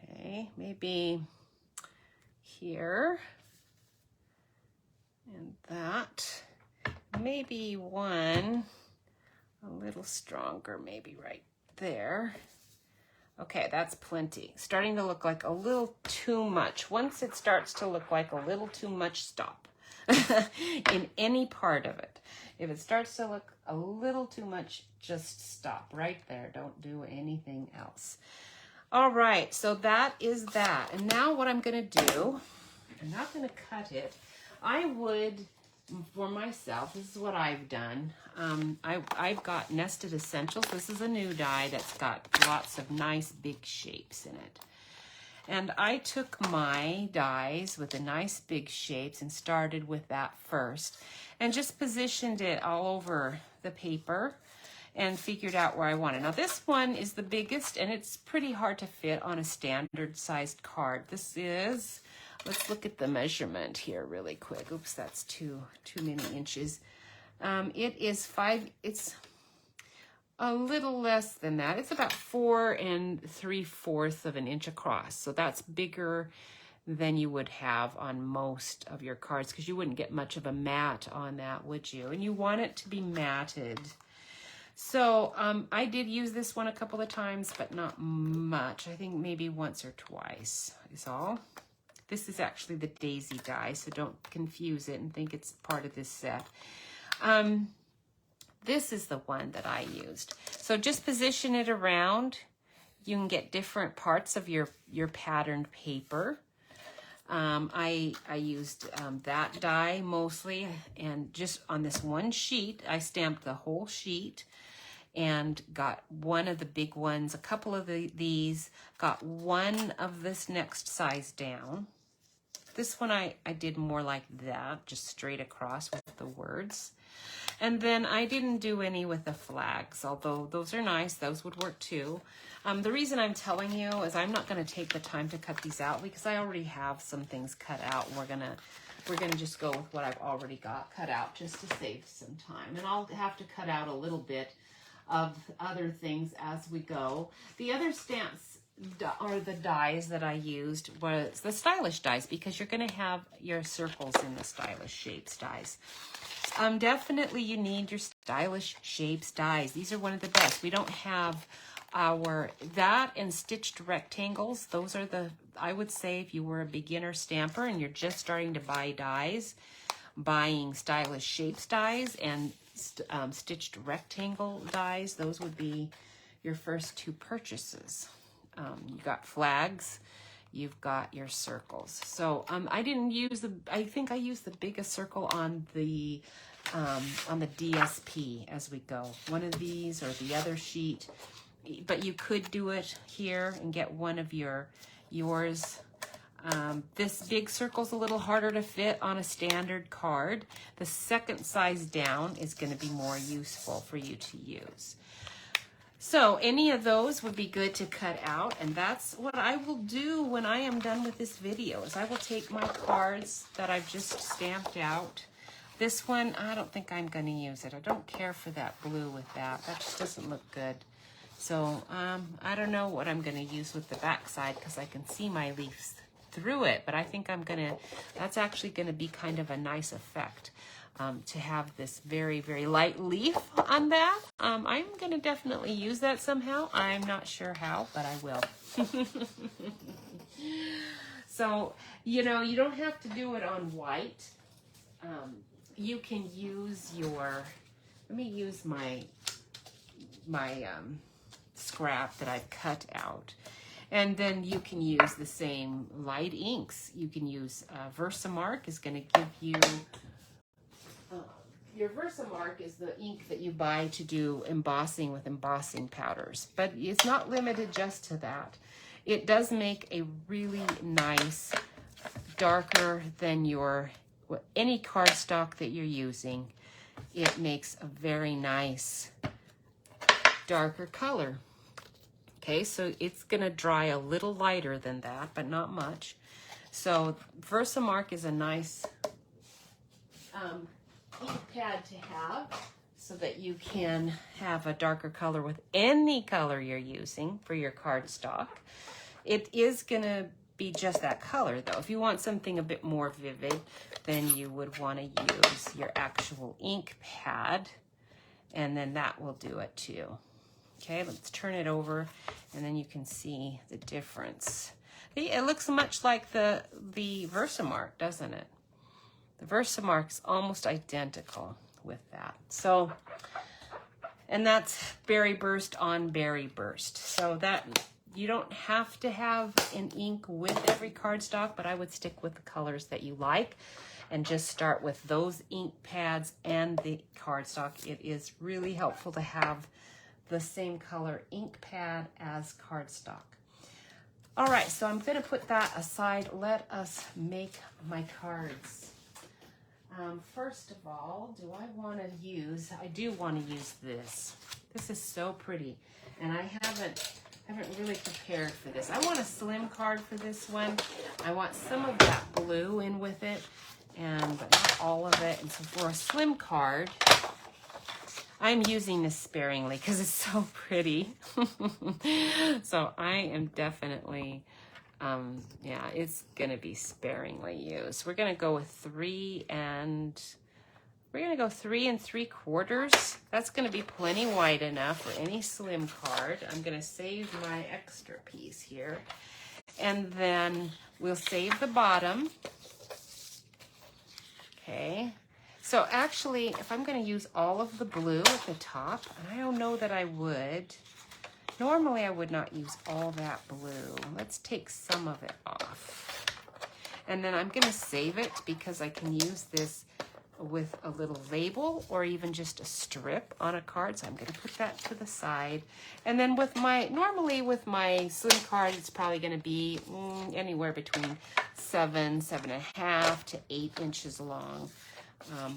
Okay, maybe here and that. Maybe one a little stronger, maybe right there. Okay, that's plenty. Starting to look like a little too much. Once it starts to look like a little too much, stop. In any part of it. If it starts to look a little too much, just stop right there. Don't do anything else. All right, so that is that. And now what I'm going to do, I'm not going to cut it. I would, for myself, this is what I've done. I've got Nested Essentials. This is a new die that's got lots of nice big shapes in it. And I took my dies with the nice big shapes and started with that first. And just positioned it all over the paper and figured out where I wanted. Now this one is the biggest, and it's pretty hard to fit on a standard sized card. This is, let's look at the measurement here really quick. Oops, that's too many inches. It is it's a little less than that. It's about 4 3/4 of an inch across. So that's bigger than you would have on most of your cards, because you wouldn't get much of a mat on that, would you? And you want it to be matted. So I did use this one a couple of times, but not much. I think maybe once or twice is all. This is actually the Daisy die, so don't confuse it and think it's part of this set. This is the one that I used. So just position it around. You can get different parts of your patterned paper. I used that die mostly, and just on this one sheet, I stamped the whole sheet and got one of the big ones, a couple of these, got one of this next size down. This one I did more like that, just straight across with the words. And then I didn't do any with the flags, although those are nice. Those would work too. The reason I'm telling you is I'm not going to take the time to cut these out because I already have some things cut out. We're gonna just go with what I've already got cut out just to save some time. And I'll have to cut out a little bit of other things as we go. The other stamps or the dies that I used was the stylish dies, because you're going to have your circles in the stylish shapes dies. Definitely you need your stylish shapes dies. These are one of the best. We don't have that and stitched rectangles. Those are I would say if you were a beginner stamper and you're just starting to buy dies, buying stylish shapes dies and stitched rectangle dies, those would be your first two purchases. You got flags, you've got your circles. So I didn't use I think I used the biggest circle on the DSP as we go. One of these or the other sheet, but you could do it here and get one of yours. This big circle's a little harder to fit on a standard card. The second size down is going to be more useful for you to use. So any of those would be good to cut out, and that's what I will do when I am done with this video, is I will take my cards that I've just stamped out. This one, I don't think I'm going to use it. I don't care for that blue with that. That just doesn't look good. So I don't know what I'm going to use with the back side because I can see my leaves through it, but I think that's actually going to be kind of a nice effect. To have this very, very light leaf on that. I'm going to definitely use that somehow. I'm not sure how, but I will. So, you don't have to do it on white. You can use let me use my scrap that I've cut out. And then you can use the same light inks. You can use Versamark is going to give you... Your Versamark is the ink that you buy to do embossing with embossing powders, but it's not limited just to that. It does make a really nice, darker than any cardstock that you're using. It makes a very nice, darker color. Okay, so it's gonna dry a little lighter than that, but not much. So Versamark is a nice ink pad to have so that you can have a darker color with any color you're using for your cardstock. It is going to be just that color though. If you want something a bit more vivid, then you would want to use your actual ink pad, and then that will do it too. Okay, let's turn it over and then you can see the difference. It looks much like the Versamark, doesn't it? The Versamark's almost identical with that. So, and that's Berry Burst on Berry Burst. So that, you don't have to have an ink with every cardstock, but I would stick with the colors that you like and just start with those ink pads and the cardstock. It is really helpful to have the same color ink pad as cardstock. All right, so I'm going to put that aside. Let us make my cards. First of all, I do want to use this. This is so pretty, and I haven't really prepared for this. I want a slim card for this one. I want some of that blue in with it, but not all of it. And so for a slim card, I'm using this sparingly because it's so pretty. So I am definitely... yeah, it's going to be sparingly used. We're going to go with 3 3/4. That's going to be plenty wide enough for any slim card. I'm going to save my extra piece here. And then we'll save the bottom. Okay. So actually, if I'm going to use all of the blue at the top, and I don't know that I would... Normally, I would not use all that blue. Let's take some of it off. And then I'm going to save it because I can use this with a little label or even just a strip on a card. So I'm going to put that to the side. And then normally with my slim card, it's probably going to be anywhere between 7.5 to 8 inches long.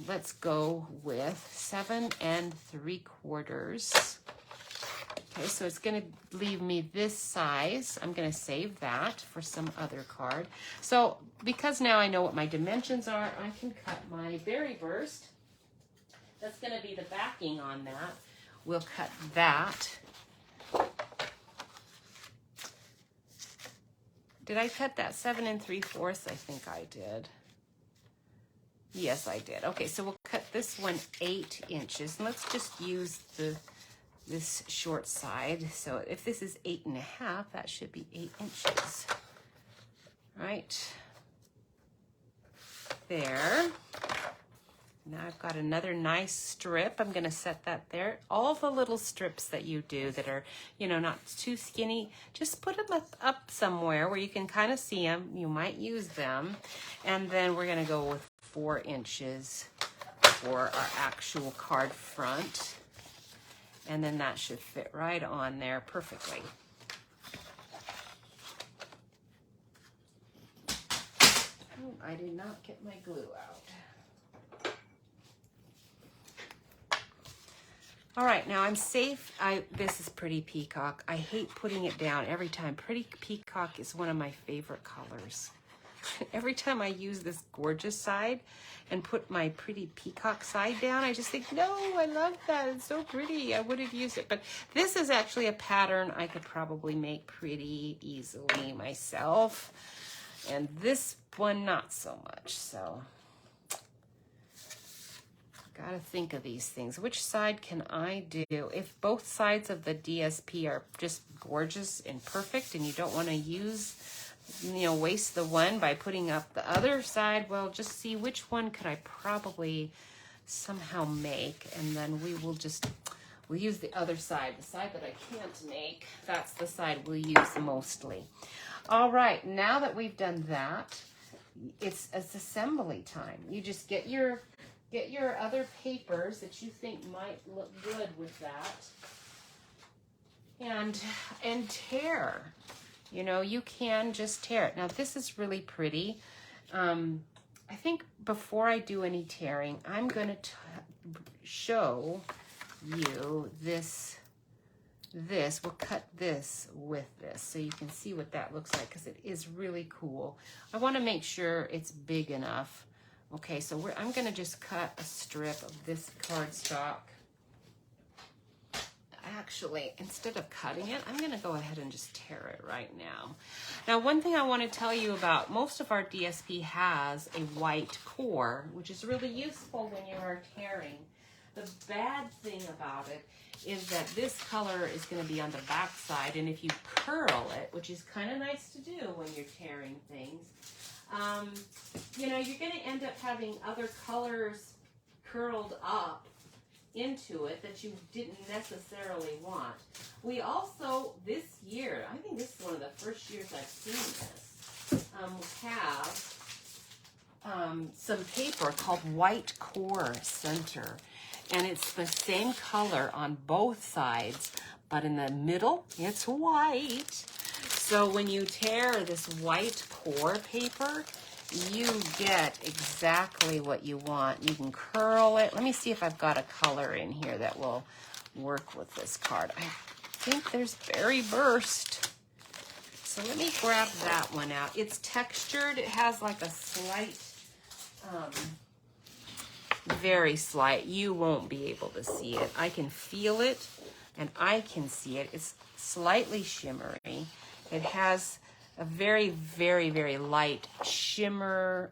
Let's go with 7 3/4. Okay, so it's going to leave me this size. I'm going to save that for some other card. So because now I know what my dimensions are, I can cut my Berry Burst. That's going to be the backing on that. We'll cut that. Did I cut that 7 3/4? I think I did. Yes, I did. Okay, so we'll cut this one 8 inches. And let's just use this short side. So if this is 8 1/2, that should be 8 inches. Right there. Now I've got another nice strip. I'm going to set that there. All the little strips that you do that are, you know, not too skinny, just put them up somewhere where you can kind of see them. You might use them. And then we're going to go with 4 inches for our actual card front. And then that should fit right on there perfectly. Oh, I did not get my glue out. All right, now I'm safe. This is Pretty Peacock. I hate putting it down every time. Pretty Peacock is one of my favorite colors. Every time I use this gorgeous side and put my Pretty Peacock side down, I just think, no, I love that. It's so pretty. I would have used it. But this is actually a pattern I could probably make pretty easily myself. And this one, not so much. So got to think of these things. Which side can I do? If both sides of the DSP are just gorgeous and perfect and you don't want to use, you know, waste the one by putting up the other side, well, just see which one could I probably somehow make, and then we'll use the other side. The side that I can't make, that's the side we'll use mostly. All right, now that we've done that, it's assembly time. You just get your other papers that you think might look good with that, and tear. You know, you can just tear it. Now, this is really pretty. I think before I do any tearing, I'm going to show you this. We'll cut this with this so you can see what that looks like, because it is really cool. I want to make sure it's big enough. Okay, so I'm going to just cut a strip of this cardstock. Actually, instead of cutting it, I'm going to go ahead and just tear it right now. Now, one thing I want to tell you about, most of our DSP has a white core, which is really useful when you are tearing. The bad thing about it is that this color is going to be on the back side, and if you curl it, which is kind of nice to do when you're tearing things, you know, you're going to end up having other colors curled up into it that you didn't necessarily want. We also, this year, I think this is one of the first years I've seen this, have some paper called White Core Center. And it's the same color on both sides, but in the middle, it's white. So when you tear this white core paper, you get exactly what you want. You can curl it. Let me see if I've got a color in here that will work with this card. I think there's Berry Burst. So let me grab that one out. It's textured. It has like a slight, very slight. You won't be able to see it. I can feel it and I can see it. It's slightly shimmery. It has a very, very, very light shimmer.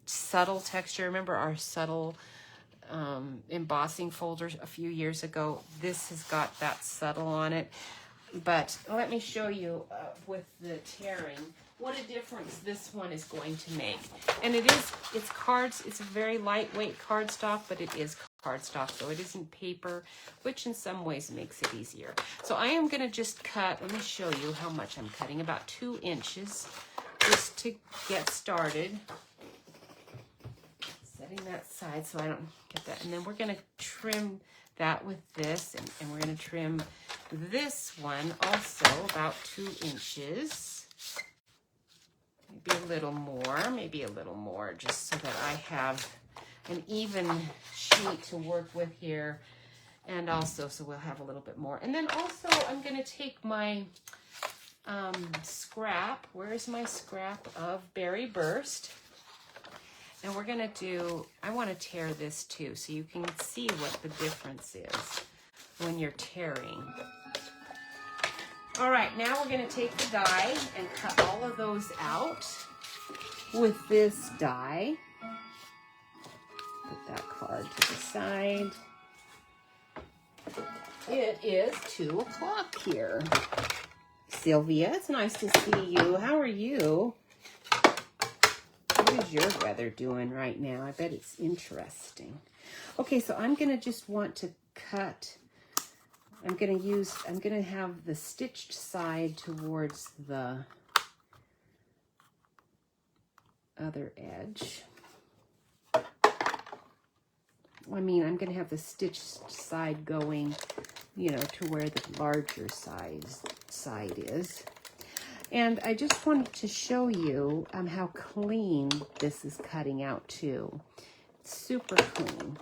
Subtle texture. Remember our subtle embossing folders a few years ago? This has got that subtle on it. But let me show you with the tearing what a difference this one is going to make. And it's cards. It's a very lightweight cardstock, but it is cardstock, so it isn't paper, which in some ways makes it easier. So I am going to just cut, let me show you how much I'm cutting, about 2 inches, just to get started. Setting that side so I don't get that. And then we're going to trim that with this, and we're going to trim this one also about 2 inches. Maybe a little more, just so that I have an even sheet to work with here. And also, so we'll have a little bit more. And then also I'm going to take my scrap. Where's my scrap of Berry Burst? And we're going to do, I want to tear this too, so you can see what the difference is when you're tearing. All right, now we're going to take the die and cut all of those out with this die. Put that card to the side. It is 2 o'clock here. Sylvia, it's nice to see you. How are you? What is your weather doing right now? I bet it's interesting. Okay, so I'm going to just want to cut. I'm going to have the stitched side towards the other edge. I mean, I'm going to have the stitched side going, you know, to where the larger side is. And I just wanted to show you how clean this is cutting out too. It's super clean.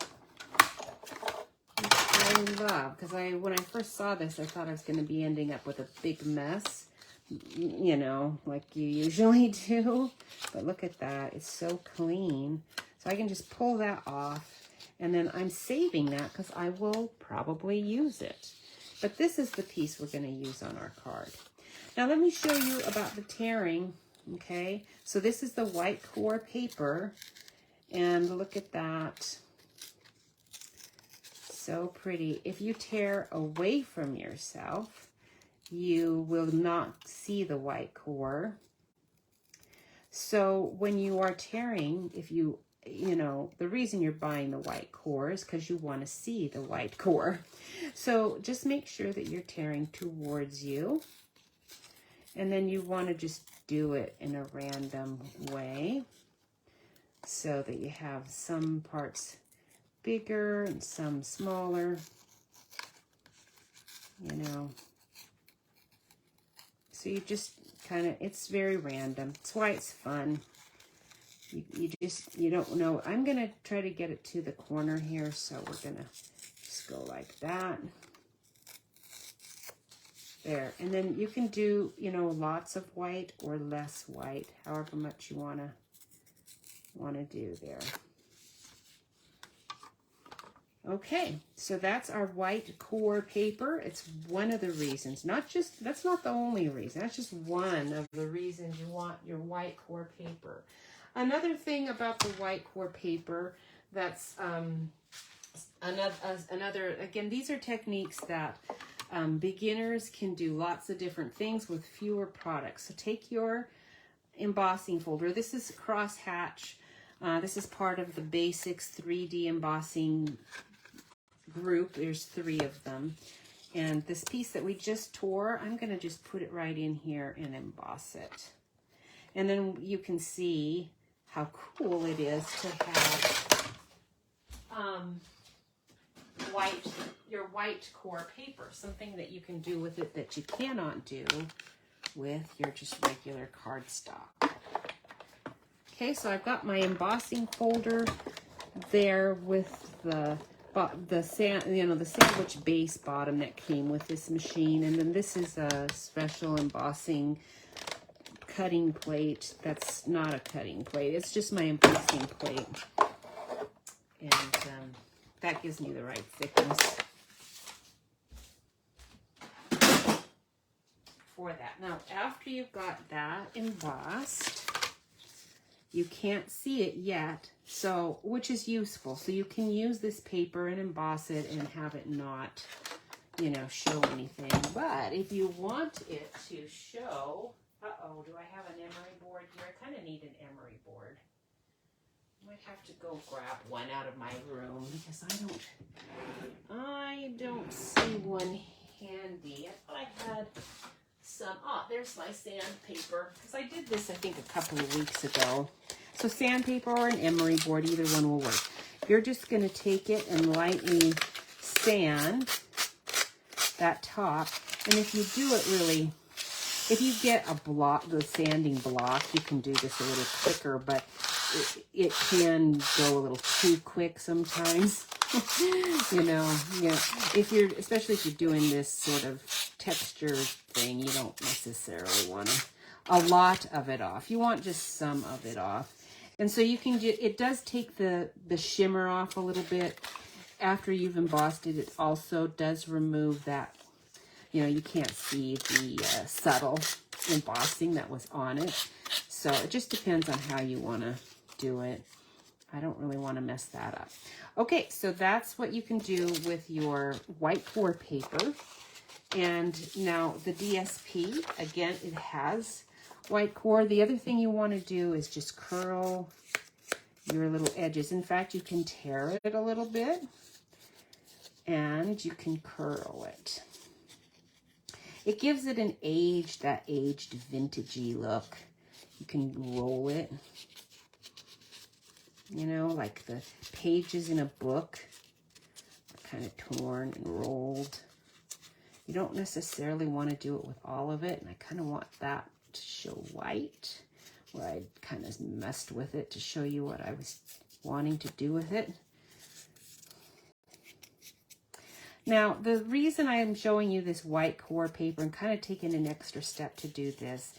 Which I love, because when I first saw this, I thought I was going to be ending up with a big mess, you know, like you usually do. But look at that. It's so clean. So I can just pull that off. And then I'm saving that because I will probably use it. But this is the piece we're going to use on our card. Now let me show you about the tearing, okay? So this is the white core paper. And look at that. So pretty. If you tear away from yourself, you will not see the white core. So when you are tearing, if you know, the reason you're buying the white core is because you want to see the white core. So just make sure that you're tearing towards you. And then you want to just do it in a random way so that you have some parts bigger and some smaller, you know. So you just kind of, it's very random. That's why it's fun. You don't know. I'm going to try to get it to the corner here. So we're going to just go like that. There. And then you can do, you know, lots of white or less white, however much you want to do there. Okay, so that's our white core paper. It's one of the reasons, that's not the only reason. That's just one of the reasons you want your white core paper. Another thing about the white core paper that's another, again, these are techniques that beginners can do lots of different things with fewer products. So take your embossing folder. This is Crosshatch. This is part of the Basics 3D embossing group. There's 3 of them. And this piece that we just tore, I'm going to just put it right in here and emboss it. And then you can see how cool it is to have your white core paper, something that you can do with it that you cannot do with your just regular cardstock. Okay, so I've got my embossing folder there with the sandwich base bottom that came with this machine, and then this is a special embossing cutting plate. That's not a cutting plate, it's just my embossing plate, and that gives me the right thickness for that. Now after you've got that embossed, you can't see it yet, so which is useful, so you can use this paper and emboss it and have it not, you know, show anything. But if you want it to show, do I have an emery board here? I kind of need an emery board. I might have to go grab one out of my room because I don't see one handy. I thought I had some. Oh, there's my sandpaper, because I did this I think a couple of weeks ago. So sandpaper or an emery board, either one will work. You're just going to take it and lightly sand that top. And if you do it really, if you get a block, the sanding block, you can do this a little quicker, but it can go a little too quick sometimes. You know, yeah. Especially if you're doing this sort of texture thing, you don't necessarily want a lot of it off. You want just some of it off. And so you can it does take the shimmer off a little bit after you've embossed it. It also does remove that, you know, you can't see the subtle embossing that was on it. So it just depends on how you want to do it. I don't really want to mess that up. Okay, so that's what you can do with your white core paper. And now the DSP, again, it has white core. The other thing you want to do is just curl your little edges. In fact, you can tear it a little bit and you can curl it. It gives it an that aged vintagey look. You can roll it, you know, like the pages in a book are kind of torn and rolled. You don't necessarily want to do it with all of it, and I kind of want that to show white, where I kind of messed with it to show you what I was wanting to do with it. Now, the reason I am showing you this white core paper and kind of taking an extra step to do this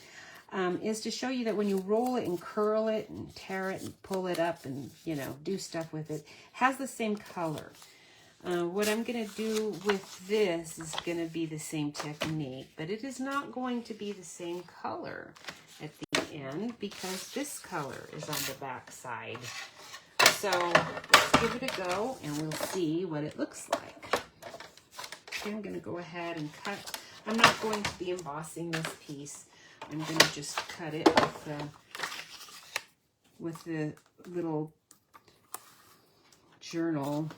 is to show you that when you roll it and curl it and tear it and pull it up and, you know, do stuff with it, has the same color. What I'm going to do with this is going to be the same technique, but it is not going to be the same color at the end because this color is on the back side. So let's give it a go and we'll see what it looks like. Okay, I'm going to go ahead and cut. I'm not going to be embossing this piece. I'm going to just cut it with the little journal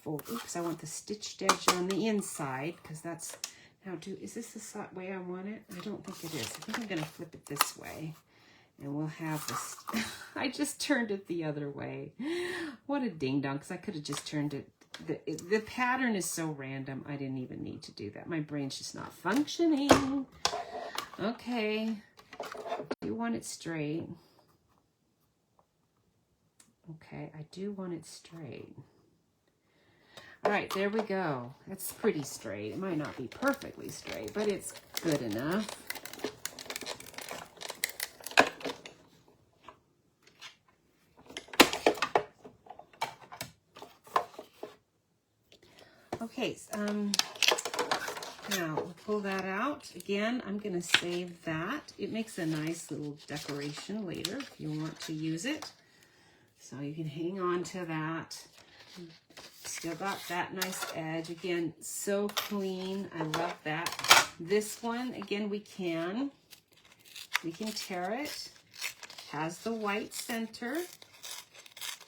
fold. Oops, I want the stitched edge on the inside because that's, now is this the way I want it? I don't think it is. I think I'm going to flip it this way and we'll have this. I just turned it the other way. What a ding dong, because I could have just turned it. The pattern is so random, I didn't even need to do that. My brain's just not functioning. Okay, I do want it straight. Okay, I do want it straight. All right, there we go. That's pretty straight. It might not be perfectly straight, but it's good enough. Okay, now we'll pull that out. Again, I'm going to save that. It makes a nice little decoration later if you want to use it. So you can hang on to that. Still got that nice edge. Again, so clean. I love that. This one, again, we can tear it. Has the white center,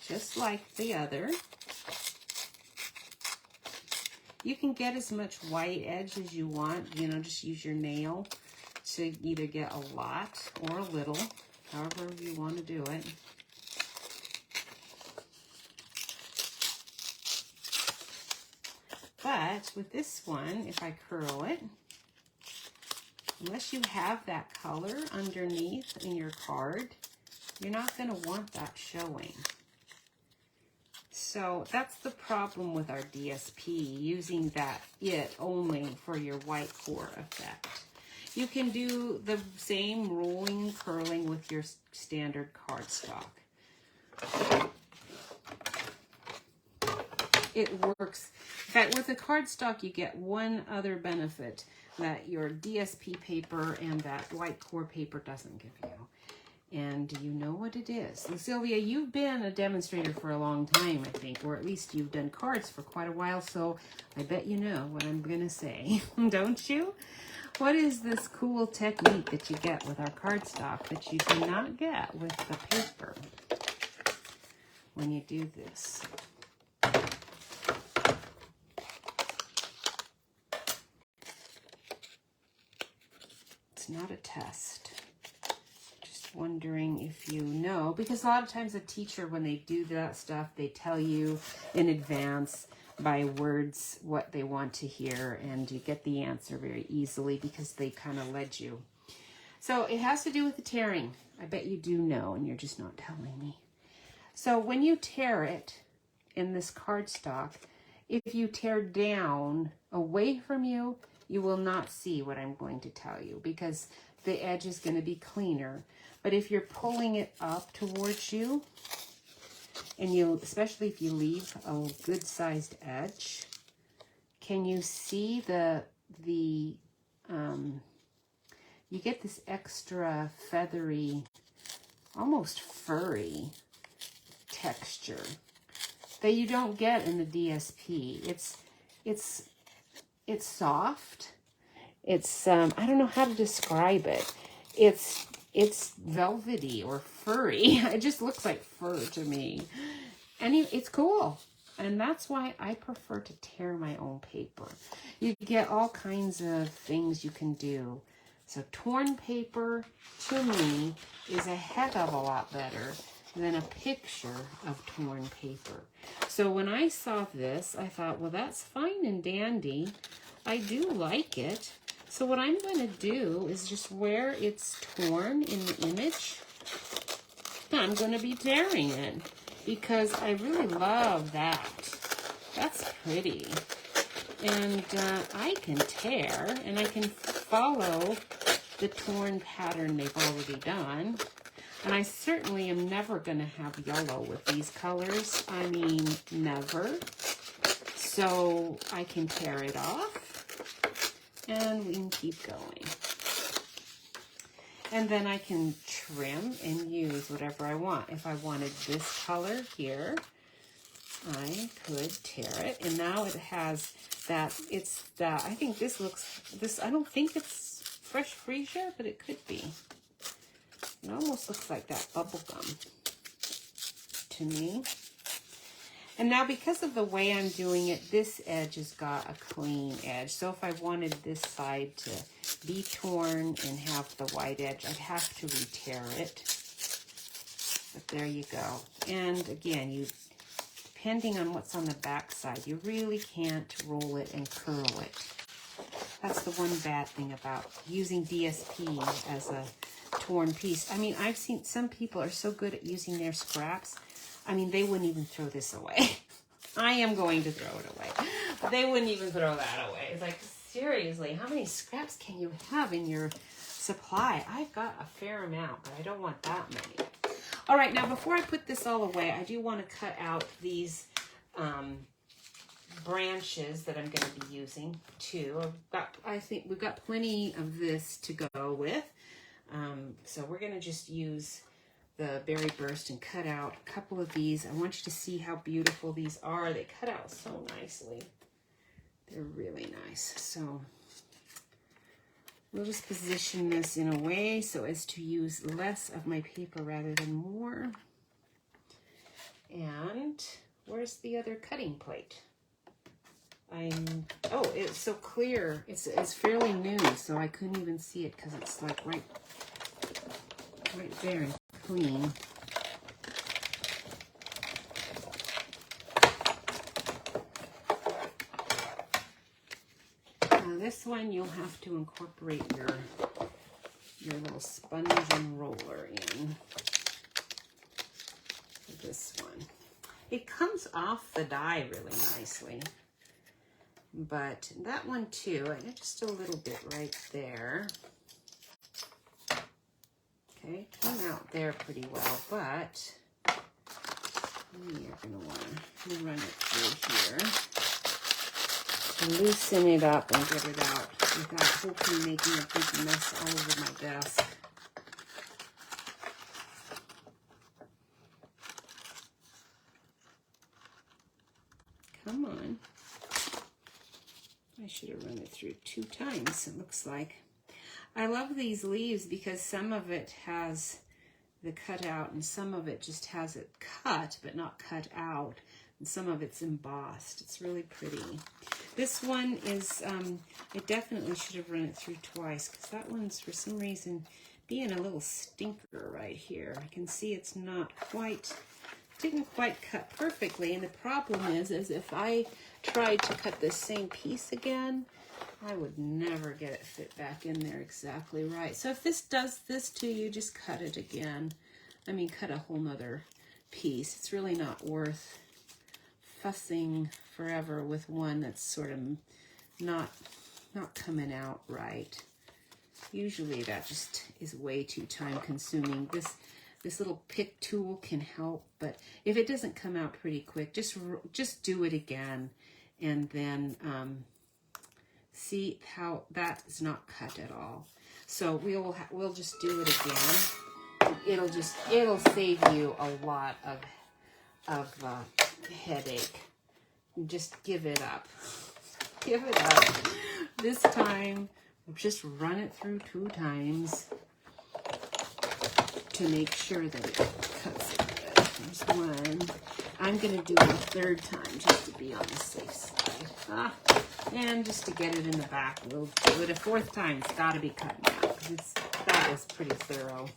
just like the other. You can get as much white edge as you want. You know, just use your nail to either get a lot or a little, however you want to do it. But with this one, if I curl it, unless you have that color underneath in your card, you're not going to want that showing. So that's the problem with our DSP, using that only for your white core effect. You can do the same rolling, curling with your standard cardstock. It works. In fact, with the cardstock, you get one other benefit that your DSP paper and that white core paper doesn't give you. And you know what it is. And Sylvia, you've been a demonstrator for a long time, I think, or at least you've done cards for quite a while, so I bet you know what I'm going to say, don't you? What is this cool technique that you get with our cardstock that you do not get with the paper when you do this? It's not a test. Wondering if you know, because a lot of times a teacher, when they do that stuff, they tell you in advance by words what they want to hear, and you get the answer very easily because they kind of led you. So it has to do with the tearing. I bet you do know, and you're just not telling me. So when you tear it in this cardstock, if you tear down away from you, you will not see what I'm going to tell you because the edge is going to be cleaner. But if you're pulling it up towards you, and you, especially if you leave a good sized edge, can you see you get this extra feathery, almost furry texture that you don't get in the DSP. It's soft. It's I don't know how to describe it. It's velvety or furry. It just looks like fur to me. And it's cool. And that's why I prefer to tear my own paper. You get all kinds of things you can do. So torn paper, to me, is a heck of a lot better than a picture of torn paper. So when I saw this, I thought, well, that's fine and dandy. I do like it. So what I'm going to do is just where it's torn in the image, I'm going to be tearing it because I really love that. That's pretty. And I can tear and I can follow the torn pattern they've already done. And I certainly am never going to have yellow with these colors. I mean, never. So I can tear it off. And we can keep going. And then I can trim and use whatever I want. If I wanted this color here, I could tear it. And now it has that, I think I don't think it's fresh freesia, but it could be. It almost looks like that bubble gum to me. And now because of the way I'm doing it, this edge has got a clean edge. So if I wanted this side to be torn and have the white edge, I'd have to re-tear it. But there you go. And again, depending on what's on the back side, you really can't roll it and curl it. That's the one bad thing about using DSP as a torn piece. I mean, I've seen some people are so good at using their scraps. I mean, they wouldn't even throw this away. I am going to throw it away. But they wouldn't even throw that away. It's like, seriously, how many scraps can you have in your supply? I've got a fair amount, but I don't want that many. All right, now before I put this all away, I do want to cut out these branches that I'm going to be using too. I think we've got plenty of this to go with. So we're going to just use the Berry Burst and cut out a couple of these. I want you to see how beautiful these are. They cut out so nicely. They're really nice. So we'll just position this in a way so as to use less of my paper rather than more. And where's the other cutting plate? Oh, it's so clear. It's fairly new, so I couldn't even see it because it's like right there and clean. Now this one you'll have to incorporate your little sponge and roller in. This one. It comes off the die really nicely. But that one too, just a little bit right there. Okay, came out there pretty well, but you're going to want to run it through here. Loosen it up and get it out without hopefully making a big mess all over my desk. Come on. I should have run it through 2 times, it looks like. I love these leaves because some of it has the cutout and some of it just has it cut but not cut out, and some of it's embossed. It's really pretty. This one is, I definitely should have run it through twice because that one's for some reason being a little stinker right here. I can see it's not quite, didn't quite cut perfectly, and the problem is if I tried to cut this same piece again, I would never get it fit back in there exactly right. So if this does this to you, just cut it again. I mean, cut a whole nother piece. It's really not worth fussing forever with one that's sort of not coming out right. Usually that just is way too time consuming. This little pick tool can help, but if it doesn't come out pretty quick, just do it again, and then see how that is not cut at all. So we'll just do it again. It'll save you a lot of headache. Just give it up. Give it up. This time, just run it through 2 times to make sure that it cuts it good. There's one. I'm going to do it a 3rd time just to be on the safe side. And just to get it in the back, we'll do it a 4th time. It's got to be cut now because that was pretty thorough.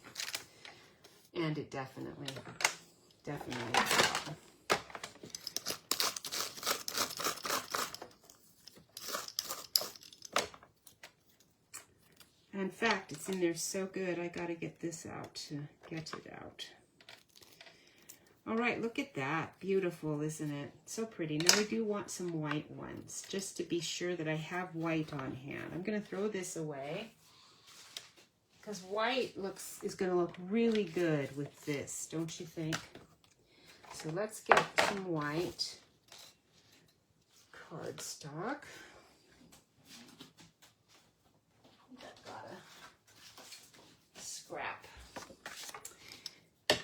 And it definitely. In fact, it's in there so good, I got to get this out to get it out. All right, look at that. Beautiful, isn't it? So pretty. Now I do want some white ones, just to be sure that I have white on hand. I'm going to throw this away because white is going to look really good with this, don't you think? So let's get some white cardstock. Scrap. And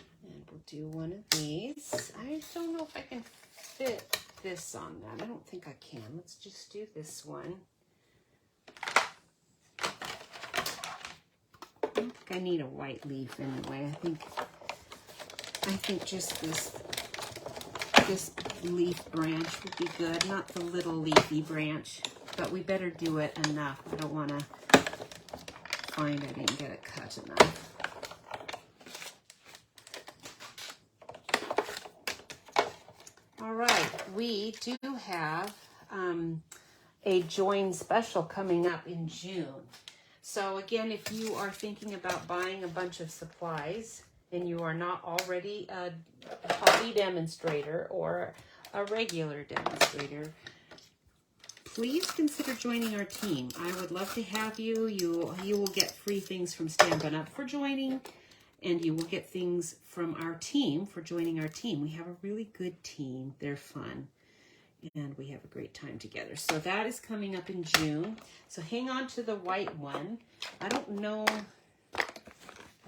we'll do one of these. I don't know if I can fit this on that. I don't think I can. Let's just do this one. I don't think I need a white leaf anyway. I think just this leaf branch would be good. Not the little leafy branch, but we better do it enough. I don't want to find I didn't get it cut enough. All right, we do have a join special coming up in June. So again, if you are thinking about buying a bunch of supplies and you are not already a hobby demonstrator or a regular demonstrator, please consider joining our team. I would love to have you. You will get free things from Stampin' Up! For joining, and you will get things from our team for joining our team. We have a really good team. They're fun, and we have a great time together. So that is coming up in June. So hang on to the white one. I don't know that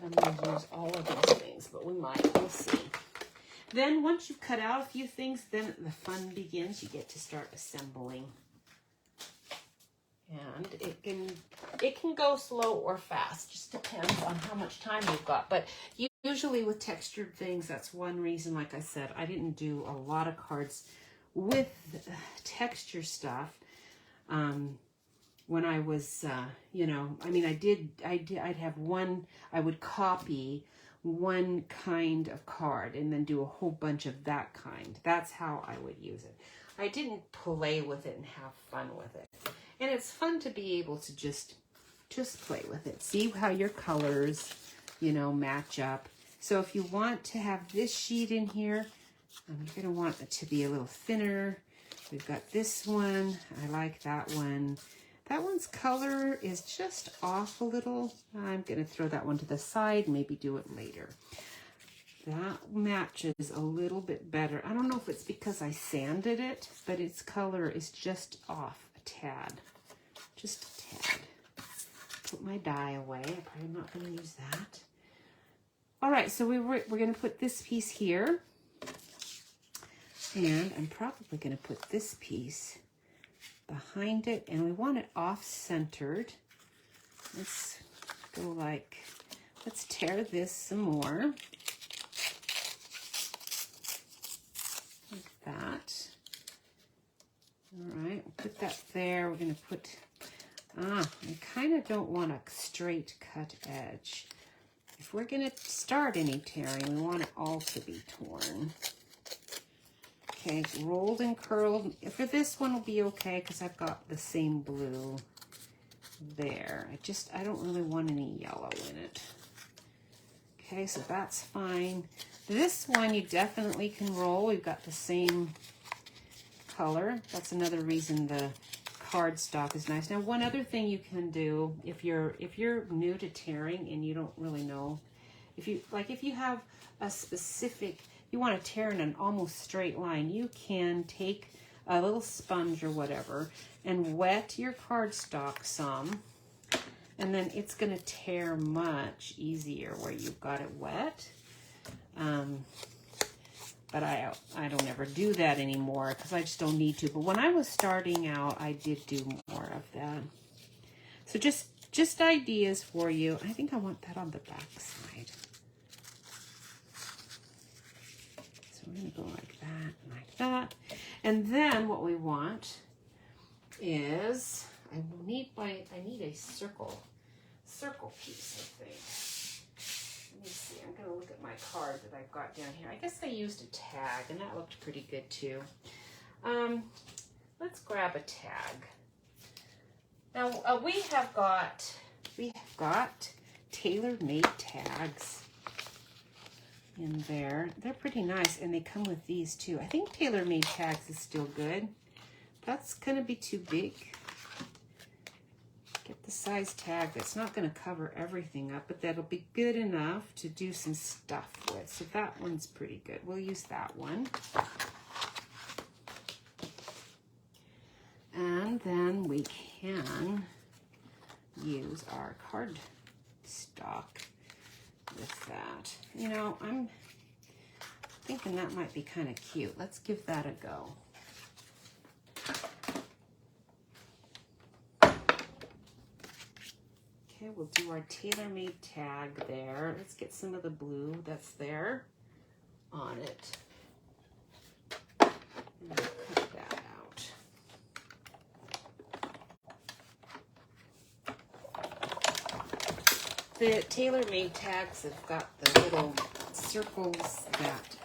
I'm going to use all of these things, but we might. We'll see. Then once you've cut out a few things, then the fun begins. You get to start assembling. And it can go slow or fast, just depends on how much time you've got. But usually with textured things, that's one reason, like I said, I didn't do a lot of cards with texture stuff when I was, I mean, I'd have one, I would copy one kind of card and then do a whole bunch of that kind. That's how I would use it. I didn't play with it and have fun with it. And it's fun to be able to just play with it. See how your colors, match up. So if you want to have this sheet in here, you're going to want it to be a little thinner. We've got this one. I like that one. That one's color is just off a little. I'm going to throw that one to the side, maybe do it later. That matches a little bit better. I don't know if it's because I sanded it, but its color is just off a tad. Just a tad. Put my die away. I'm probably not going to use that. All right, so we're going to put this piece here. And I'm probably going to put this piece behind it. And we want it off-centered. Let's go let's tear this some more. Like that. All right, we'll put that there. We're going to put, I kind of don't want a straight cut edge. If we're going to start any tearing, we want it all to be torn. Okay, rolled and curled. For this one will be okay because I've got the same blue there. I don't really want any yellow in it. Okay, so that's fine. This one you definitely can roll. We've got the same color. That's another reason the cardstock is nice. Now, one other thing you can do if you're new to tearing and you don't really know, if you have a specific, you want to tear in an almost straight line, you can take a little sponge or whatever and wet your cardstock some, and then it's going to tear much easier where you've got it wet. But I don't ever do that anymore because I just don't need to. But when I was starting out, I did do more of that. So just ideas for you. I think I want that on the back side. So we're going to go like that and like that. And then what we want is, I need a circle piece, I think. Let me see, I'm going to look at my card that I've got down here. I guess I used a tag, and that looked pretty good too. Let's grab a tag. Now, we have got tailor-made tags in there. They're pretty nice, and they come with these too. I think tailor-made tags is still good. That's going to be too big. Get the size tag that's not going to cover everything up, but that'll be good enough to do some stuff with. So that one's pretty good. We'll use that one. And then we can use our cardstock with that. You know, I'm thinking that might be kind of cute. Let's give that a go. Okay, we'll do our tailor-made tag there. Let's get some of the blue that's there on it. And we'll cut that out. The tailor-made tags have got the little circles that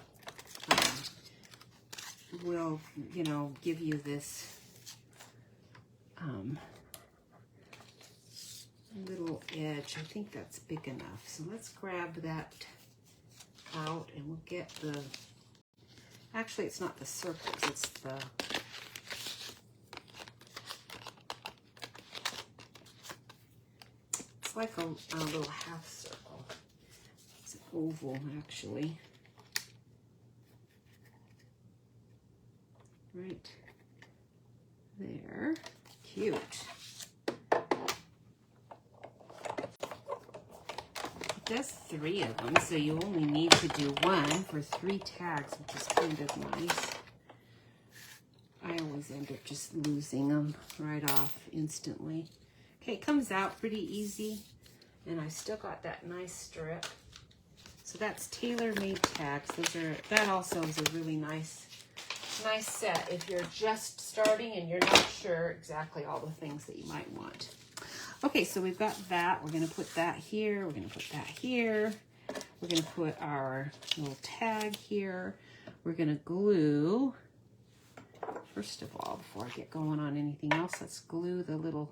will, you know, give you this little edge. I think that's big enough. So let's grab that out and we'll get the, actually it's not the circles, it's the, it's like a little half circle. It's an oval actually. Right there. Cute. It does 3 of them, so you only need to do 1 for 3 tags, which is kind of nice. I always end up just losing them right off instantly. Okay, it comes out pretty easy, and I still got that nice strip. So that's tailor-made tags. That also is a really nice set if you're just starting and you're not sure exactly all the things that you might want. Okay, so we've got that. We're going to put that here. We're going to put that here. We're going to put our little tag here. We're going to glue, first of all, before I get going on anything else, let's glue the little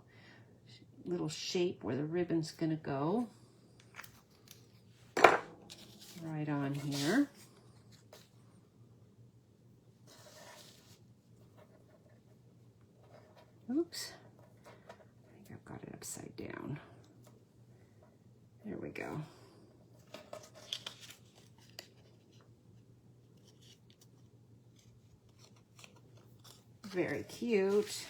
shape where the ribbon's going to go right on here. Oops. I think I've got it upside down. There we go. Very cute.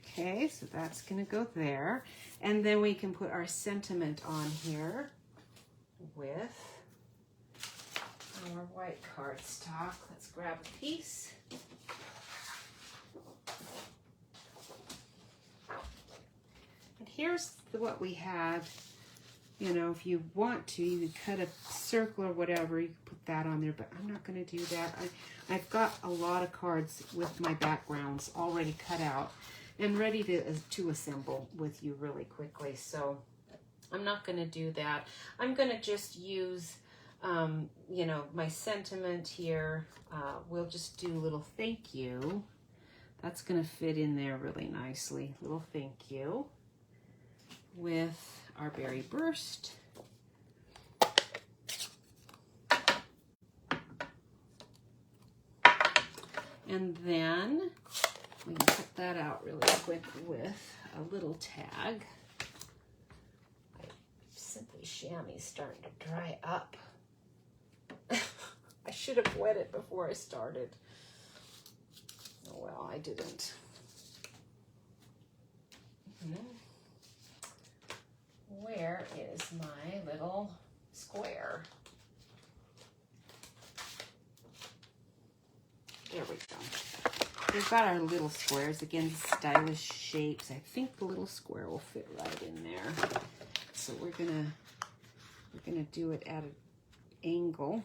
Okay, so that's going to go there. And then we can put our sentiment on here with our white cardstock. Let's grab a piece. And here's what we had. You know, if you want to, you could cut a circle or whatever, you could put that on there, but I'm not going to do that. I've got a lot of cards with my backgrounds already cut out and ready to assemble with you really quickly, so I'm not going to do that. I'm going to just use, you know, my sentiment here. We'll just do a little thank you. That's going to fit in there really nicely. Little thank you. with our berry burst. And then we can cut that out really quick with a little tag. My Simply Chamois starting to dry up. I should have wet it before I started. Oh well, I didn't. Where is my little square? There we go. We've got our little squares, again, stylish shapes. I think the little square will fit right in there. So we're gonna do it at an angle.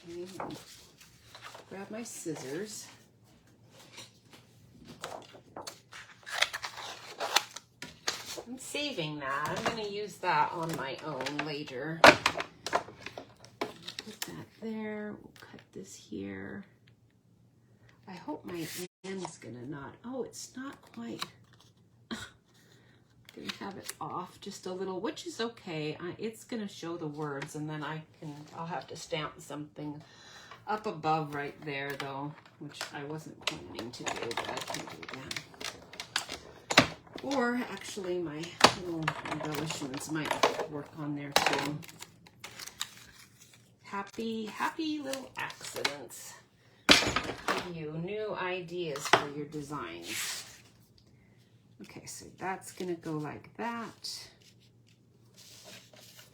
Okay, grab my scissors. I'm saving that. I'm gonna use that on my own later. Put that there. We'll cut this here. I hope my end's gonna not. Oh, it's not quite. Gonna have it off just a little, which is okay. It's gonna show the words, and then I'll have to stamp something up above right there though, which I wasn't planning to do, but I can do that. Or actually my little embellishments might work on there too. Happy little accidents give you new ideas for your designs. Okay, so that's gonna go like that.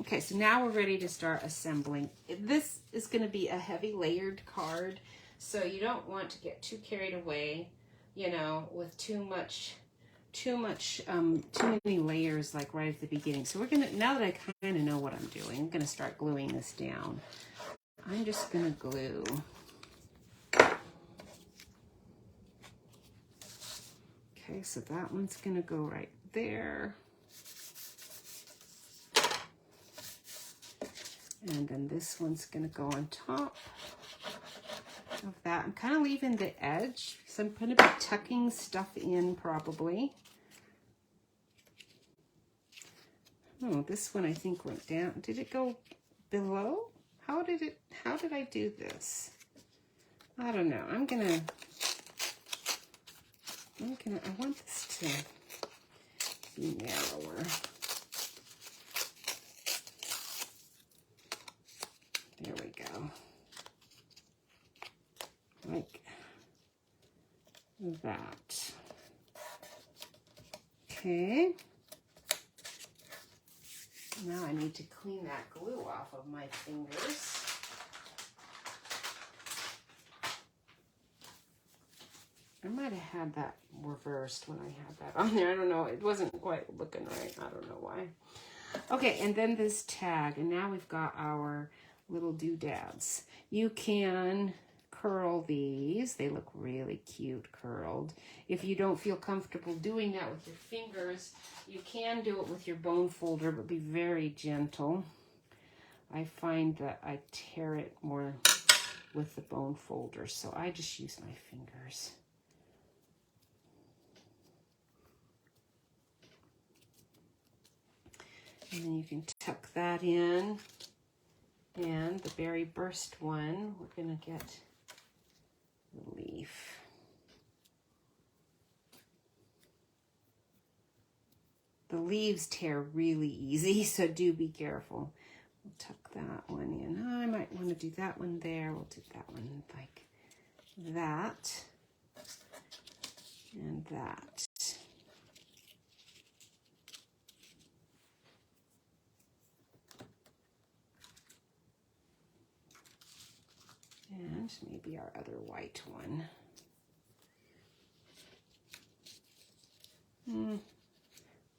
Okay, so now we're ready to start assembling. This is gonna be a heavy layered card, so you don't want to get too carried away, you know, with too many layers like right at the beginning. So we're gonna, now that I kind of know what I'm doing, I'm gonna start gluing this down. I'm just gonna glue. Okay, so that one's gonna go right there. And then this one's gonna go on top of that. I'm kind of leaving the edge, so I'm gonna be tucking stuff in probably. Oh, this one I think went down. Did it go below? How did I do this? I don't know. I want this to be narrower. There we go. Like that. Okay. Now I need to clean that glue off of my fingers. I might have had that reversed when I had that on there. I don't know. It wasn't quite looking right. I don't know why. Okay, and then this tag. And now we've got our little doodads. You can curl these. They look really cute curled. If you don't feel comfortable doing that with your fingers, you can do it with your bone folder, but be very gentle. I find that I tear it more with the bone folder, so I just use my fingers. And then you can tuck that in. And the berry burst one, we're gonna get the leaf. The leaves tear really easy, so do be careful. We'll tuck that one in. Oh, I might want to do that one there. We'll do that one like that. And that. And maybe our other white one.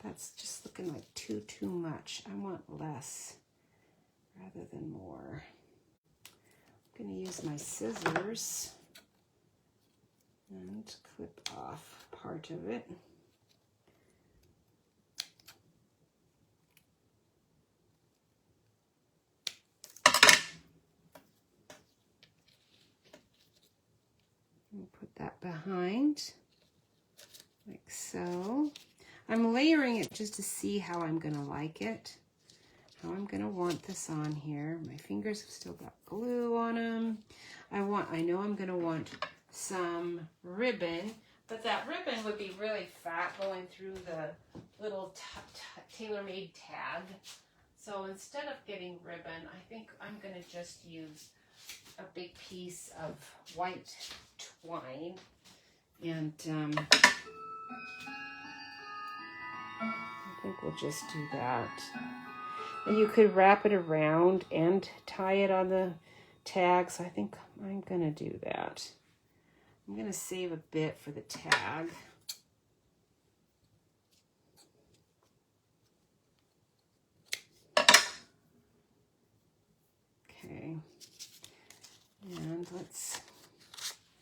That's just looking like too much. I want less rather than more. I'm going to use my scissors and clip off part of it. And put that behind, like so. I'm layering it just to see how I'm going to like it, how I'm going to want this on here. My fingers have still got glue on them. I know I'm going to want some ribbon, but that ribbon would be really fat going through the little tailor-made tag. So instead of getting ribbon, I think I'm going to just use a big piece of white twine, and I think we'll just do that. And you could wrap it around and tie it on the tag, so I think I'm going to do that. I'm going to save a bit for the tag. Okay. And let's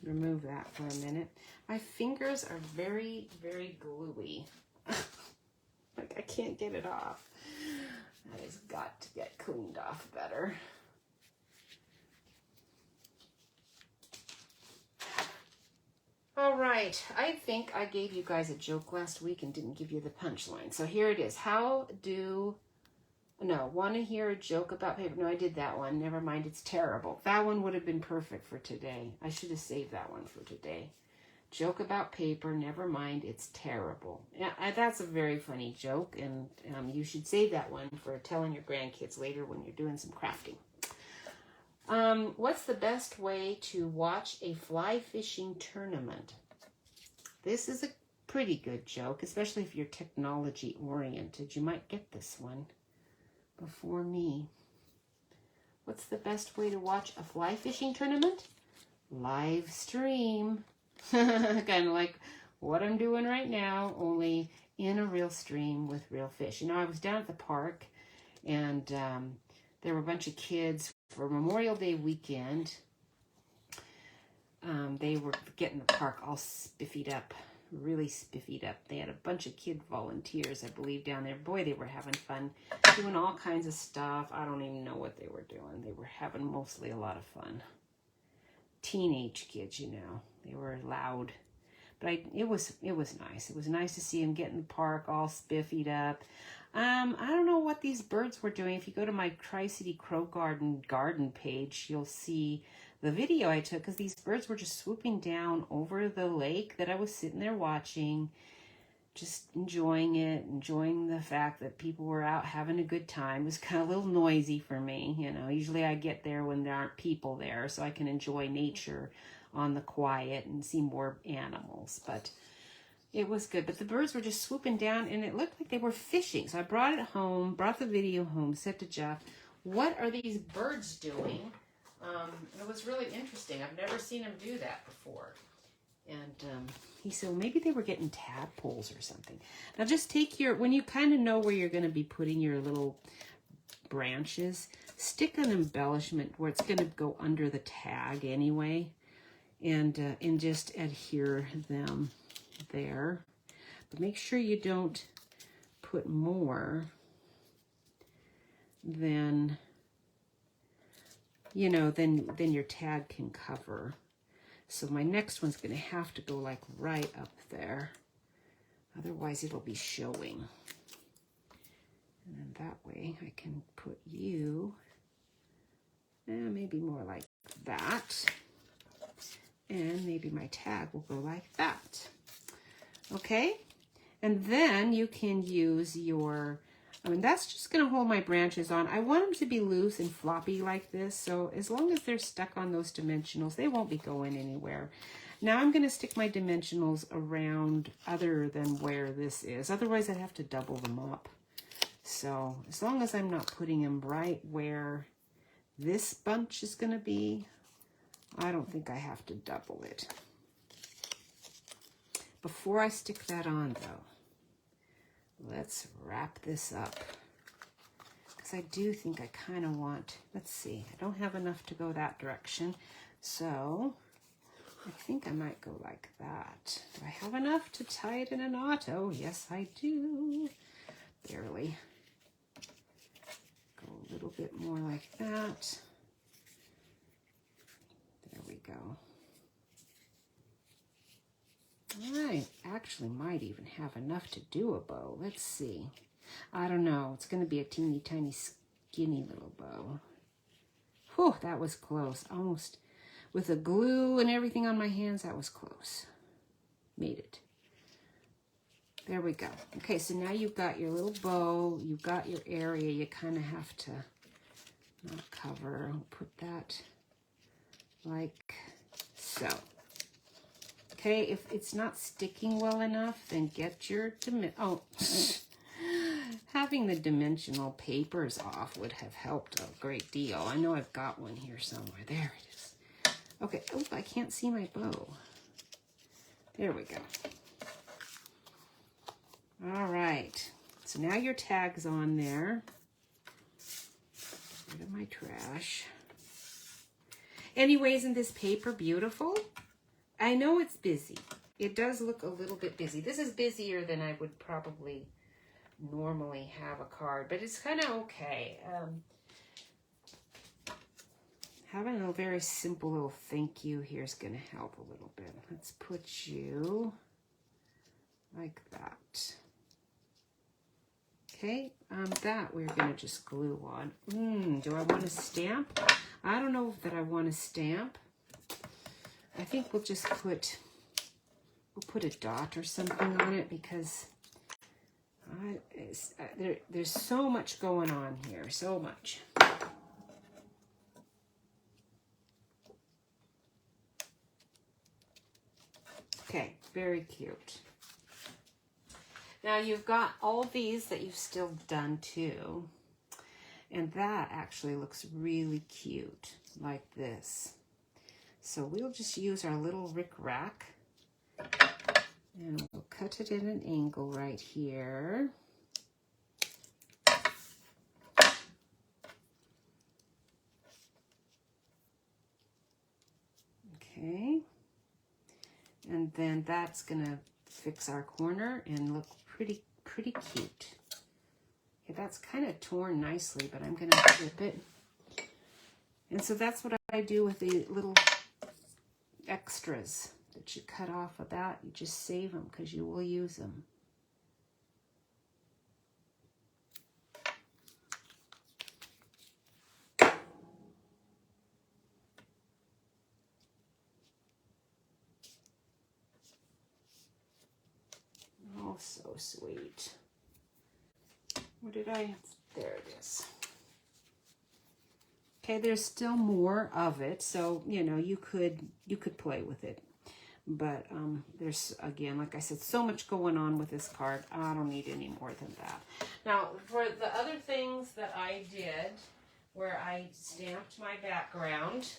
remove that for a minute. My fingers are very, very gluey. Like I can't get it off. That has got to get cleaned off better. All right, I think I gave you guys a joke last week and didn't give you the punchline. So here it is. Want to hear a joke about paper? No, I did that one. Never mind, it's terrible. That one would have been perfect for today. I should have saved that one for today. Joke about paper, never mind, it's terrible. Yeah, that's a very funny joke, and you should save that one for telling your grandkids later when you're doing some crafting. What's the best way to watch a fly fishing tournament? This is a pretty good joke, especially if you're technology oriented. You might get this one before me. What's the best way to watch a fly fishing tournament? Live stream. Kind of like what I'm doing right now, only in a real stream with real fish. You know, I was down at the park, and there were a bunch of kids for Memorial Day weekend. They were getting the park all spiffied up, really spiffied up. They had a bunch of kid volunteers, I believe, down there. Boy, they were having fun, doing all kinds of stuff. I don't even know what they were doing. They were having mostly a lot of fun. Teenage kids, you know, they were loud, but it was nice. It was nice to see them get in the park all spiffied up. I don't know what these birds were doing. If you go to my Tri-City Crow garden page, you'll see the video I took, because these birds were just swooping down over the lake that I was sitting there watching, just enjoying it, enjoying the fact that people were out having a good time. It was kind of a little noisy for me, you know. Usually I get there when there aren't people there, so I can enjoy nature on the quiet and see more animals. But it was good. But the birds were just swooping down, and it looked like they were fishing. So I brought it home, brought the video home, said to Jeff, what are these birds doing? It was really interesting. I've never seen them do that before. And he said, well, maybe they were getting tadpoles or something. Now just take when you kind of know where you're going to be putting your little branches, stick an embellishment where it's going to go under the tag anyway, and just adhere them there. But make sure you don't put more than, you know, than your tag can cover. So my next one's going to have to go like right up there. Otherwise it'll be showing. And then that way I can put you, maybe more like that. And maybe my tag will go like that. Okay? And then you can use your, that's just going to hold my branches on. I want them to be loose and floppy like this. So as long as they're stuck on those dimensionals, they won't be going anywhere. Now I'm going to stick my dimensionals around other than where this is. Otherwise I'd have to double them up. So as long as I'm not putting them right where this bunch is going to be, I don't think I have to double it. Before I stick that on though, let's wrap this up. Because I do think I kind of want, let's see, I don't have enough to go that direction. So I think I might go like that. Do I have enough to tie it in a knot? Oh, yes, I do. Barely. Go a little bit more like that. There we go. I actually might even have enough to do a bow. Let's see. I don't know. It's going to be a teeny tiny skinny little bow. Whew, that was close. Almost with the glue and everything on my hands, that was close. Made it. There we go. Okay, so now you've got your little bow. You've got your area. You kind of have to not cover. I'll put that like so. Okay, if it's not sticking well enough, then get your having the dimensional papers off would have helped a great deal. I know I've got one here somewhere. There it is. Okay, oh, I can't see my bow. There we go. All right, so now your tag's on there. Get rid of my trash. Anyways, isn't this paper beautiful? I know it's busy. It does look a little bit busy. This is busier than I would probably normally have a card, but it's kind of okay. Having a very simple little thank you here is going to help a little bit. Let's put you like that. Okay, that we're going to just glue on. Do I want to stamp? I don't know that I want to stamp. I think we'll just put a dot or something on it because there's so much going on here, so much. Okay, very cute. Now you've got all these that you've still done too, and that actually looks really cute like this. So we'll just use our little Rick-Rack and we'll cut it at an angle right here. Okay. And then that's gonna fix our corner and look pretty cute. Okay, that's kind of torn nicely, but I'm gonna clip it. And so that's what I do with the little extras that you cut off of that. You just save them because you will use them. Oh, so sweet. Where did I? There it is. Okay, there's still more of it, so you know you could play with it, but there's, again, like I said, so much going on with this card. I don't need any more than that. Now, for the other things that I did, where I stamped my background,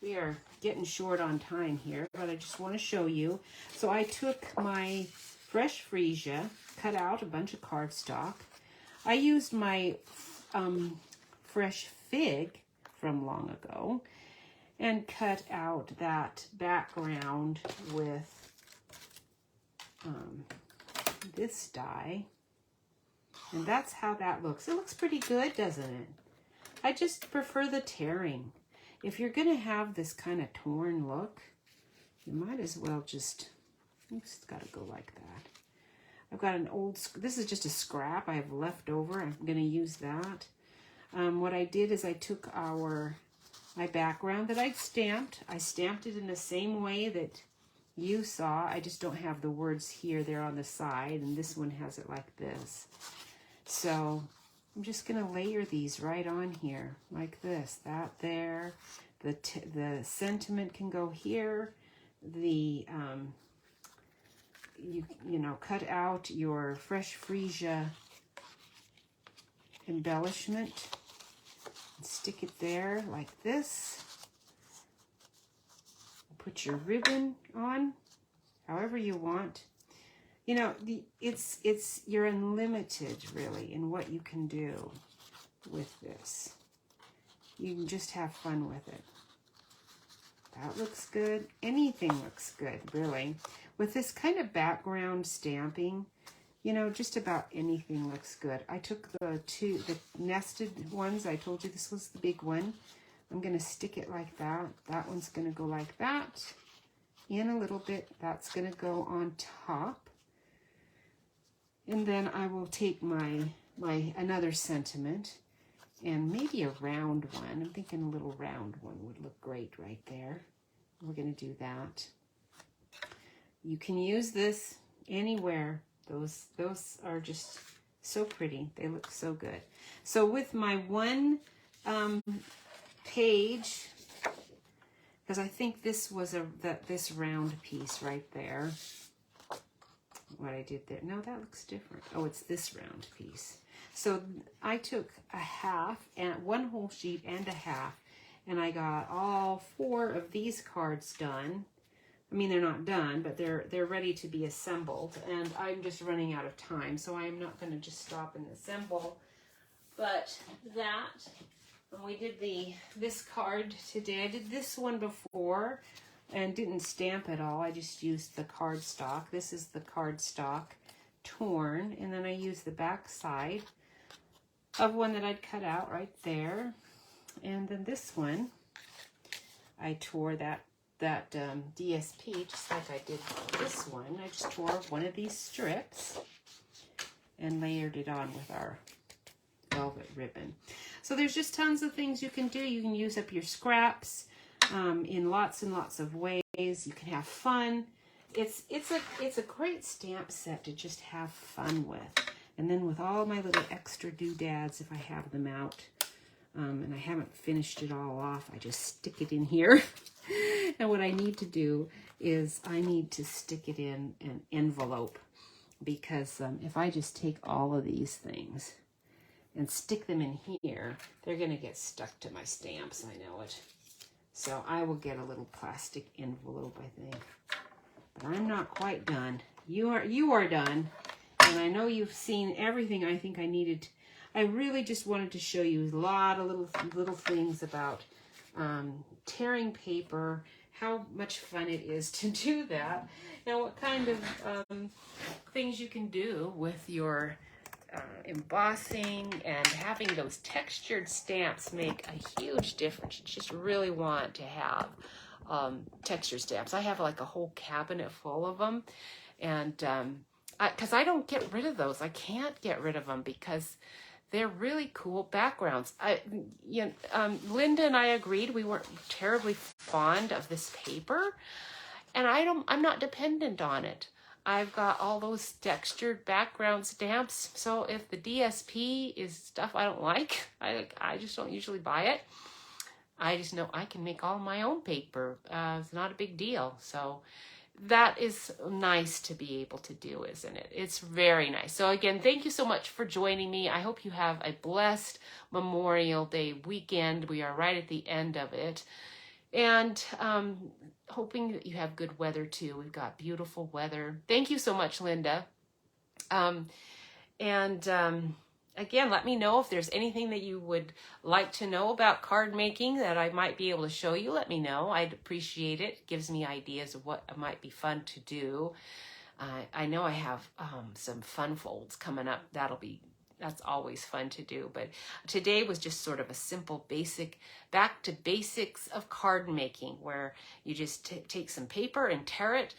we are getting short on time here, but I just want to show you. So I took my fresh freesia, cut out a bunch of cardstock. I used my fresh fig from long ago and cut out that background with this die, and that's how that looks. It looks pretty good, doesn't it? I just prefer the tearing. If you're gonna have this kind of torn look, you might as well just, it's gotta go like that. I've got an old, this is just a scrap I have left over. I'm gonna use that. What I did is I took my background that I'd stamped. I stamped it in the same way that you saw. I just don't have the words here. They're on the side, and this one has it like this. So I'm just going to layer these right on here like this. That there. The sentiment can go here. The you know, cut out your fresh freesia embellishment. Stick it there like this. Put your ribbon on however you want. You know, you're unlimited really in what you can do with this. You can just have fun with it. That looks good. Anything looks good, really. With this kind of background stamping, you know, just about anything looks good. I took the nested ones. I told you this was the big one. I'm going to stick it like that. That one's going to go like that. in a little bit. That's going to go on top. And then I will take my another sentiment and maybe a round one. I'm thinking a little round one would look great right there. We're going to do that. You can use this anywhere. Those are just so pretty. They look so good. So with my one page, because I think this was this round piece right there. What I did there. No, that looks different. Oh, it's this round piece. So I took a half and one whole sheet and a half, and I got all 4 of these cards done. I mean, they're not done, but they're ready to be assembled, and I'm just running out of time, so I'm not going to just stop and assemble. But that, when we did this card today, I did this one before and didn't stamp at all. I just used the cardstock. This is the cardstock torn, and then I used the back side of one that I'd cut out right there. And then this one, I tore that DSP just like I did this one. I just tore one of these strips and layered it on with our velvet ribbon. So there's just tons of things you can do. You can use up your scraps in lots and lots of ways. You can have fun. It's a great stamp set to just have fun with. And then with all my little extra doodads, if I have them out, and I haven't finished it all off, I just stick it in here. And what I need to do is I need to stick it in an envelope, because if I just take all of these things and stick them in here, they're going to get stuck to my stamps. I know it. So I will get a little plastic envelope, I think. But I'm not quite done. You are done. And I know you've seen everything I think I needed. I really just wanted to show you a lot of little things about tearing paper, how much fun it is to do that, and what kind of things you can do with your embossing, and having those textured stamps make a huge difference. You just really want to have textured stamps. I have like a whole cabinet full of them, and because I don't get rid of those. I can't get rid of them because they're really cool backgrounds. Linda and I agreed we weren't terribly fond of this paper, and I'm not dependent on it. I've got all those textured background stamps, so if the DSP is stuff I don't like, I just don't usually buy it. I just know I can make all my own paper. It's not a big deal. So that is nice to be able to do, isn't it? It's very nice. So again, thank you so much for joining me. I hope you have a blessed Memorial Day weekend. We are right at the end of it. And hoping that you have good weather too. We've got beautiful weather. Thank you so much, Linda. Again, let me know if there's anything that you would like to know about card making that I might be able to show you. Let me know. I'd appreciate it. It gives me ideas of what might be fun to do. I know I have some fun folds coming up. That's always fun to do. But today was just sort of a simple back to basics of card making, where you just take some paper and tear it.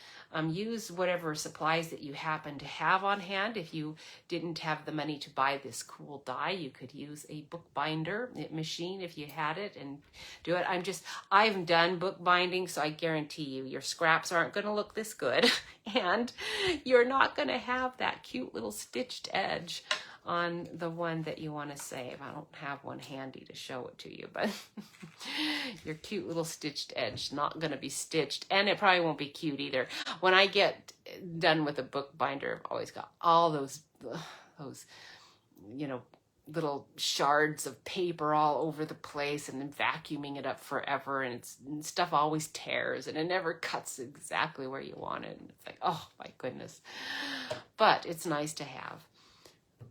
Use whatever supplies that you happen to have on hand. If you didn't have the money to buy this cool die, you could use a bookbinder machine if you had it and do it. I've done bookbinding, so I guarantee you your scraps aren't going to look this good, and you're not going to have that cute little stitched edge on the one that you want to save. I don't have one handy to show it to you, but your cute little stitched edge not going to be stitched, and it probably won't be cute either. When I get done with a bookbinder, I've always got all those little shards of paper all over the place, and then vacuuming it up forever, and stuff always tears, and it never cuts exactly where you want it. And it's like, oh my goodness. But it's nice to have.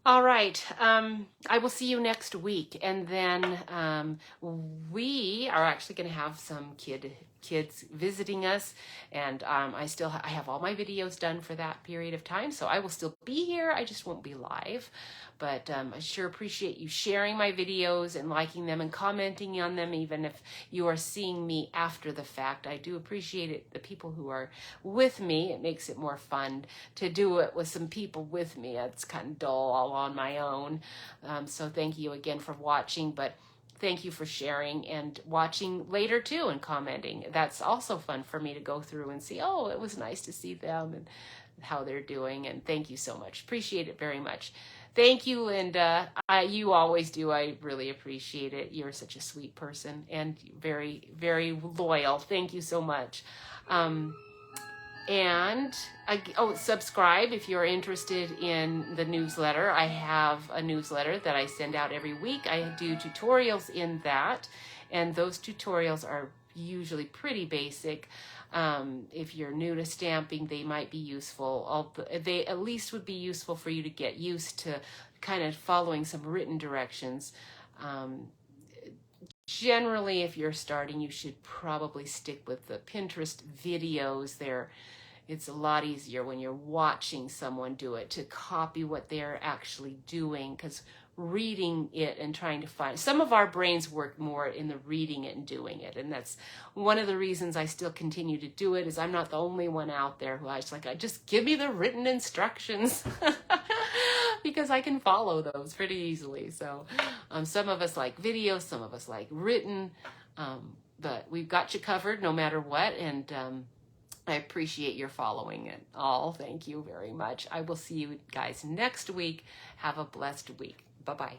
All right. I will see you next week. And then we are actually going to have some kid kids visiting us, and I have all my videos done for that period of time, so I will still be here. I just won't be live, but I sure appreciate you sharing my videos and liking them and commenting on them, even if you are seeing me after the fact. I do appreciate it, the people who are with me. It makes it more fun to do it with some people with me. It's kind of dull all on my own. So thank you again for watching, but thank you for sharing and watching later too and commenting. That's also fun for me to go through and see, oh, it was nice to see them and how they're doing. And thank you so much. Appreciate it very much. Thank you, Linda. You always do. I really appreciate it. You're such a sweet person and very, very loyal. Thank you so much. Subscribe if you're interested in the newsletter. I have a newsletter that I send out every week. I do tutorials in that, and those tutorials are usually pretty basic. If you're new to stamping, they might be useful. They at least would be useful for you to get used to kind of following some written directions. Generally, if you're starting, you should probably stick with the Pinterest videos. It's a lot easier when you're watching someone do it to copy what they're actually doing, because reading it and trying to find, some of our brains work more in the reading it and doing it, and that's one of the reasons I still continue to do it. Is I'm not the only one out there who I just give me the written instructions because I can follow those pretty easily. So some of us like video, some of us like written, but we've got you covered no matter what, and I appreciate your following it all. Thank you very much. I will see you guys next week. Have a blessed week. Bye-bye.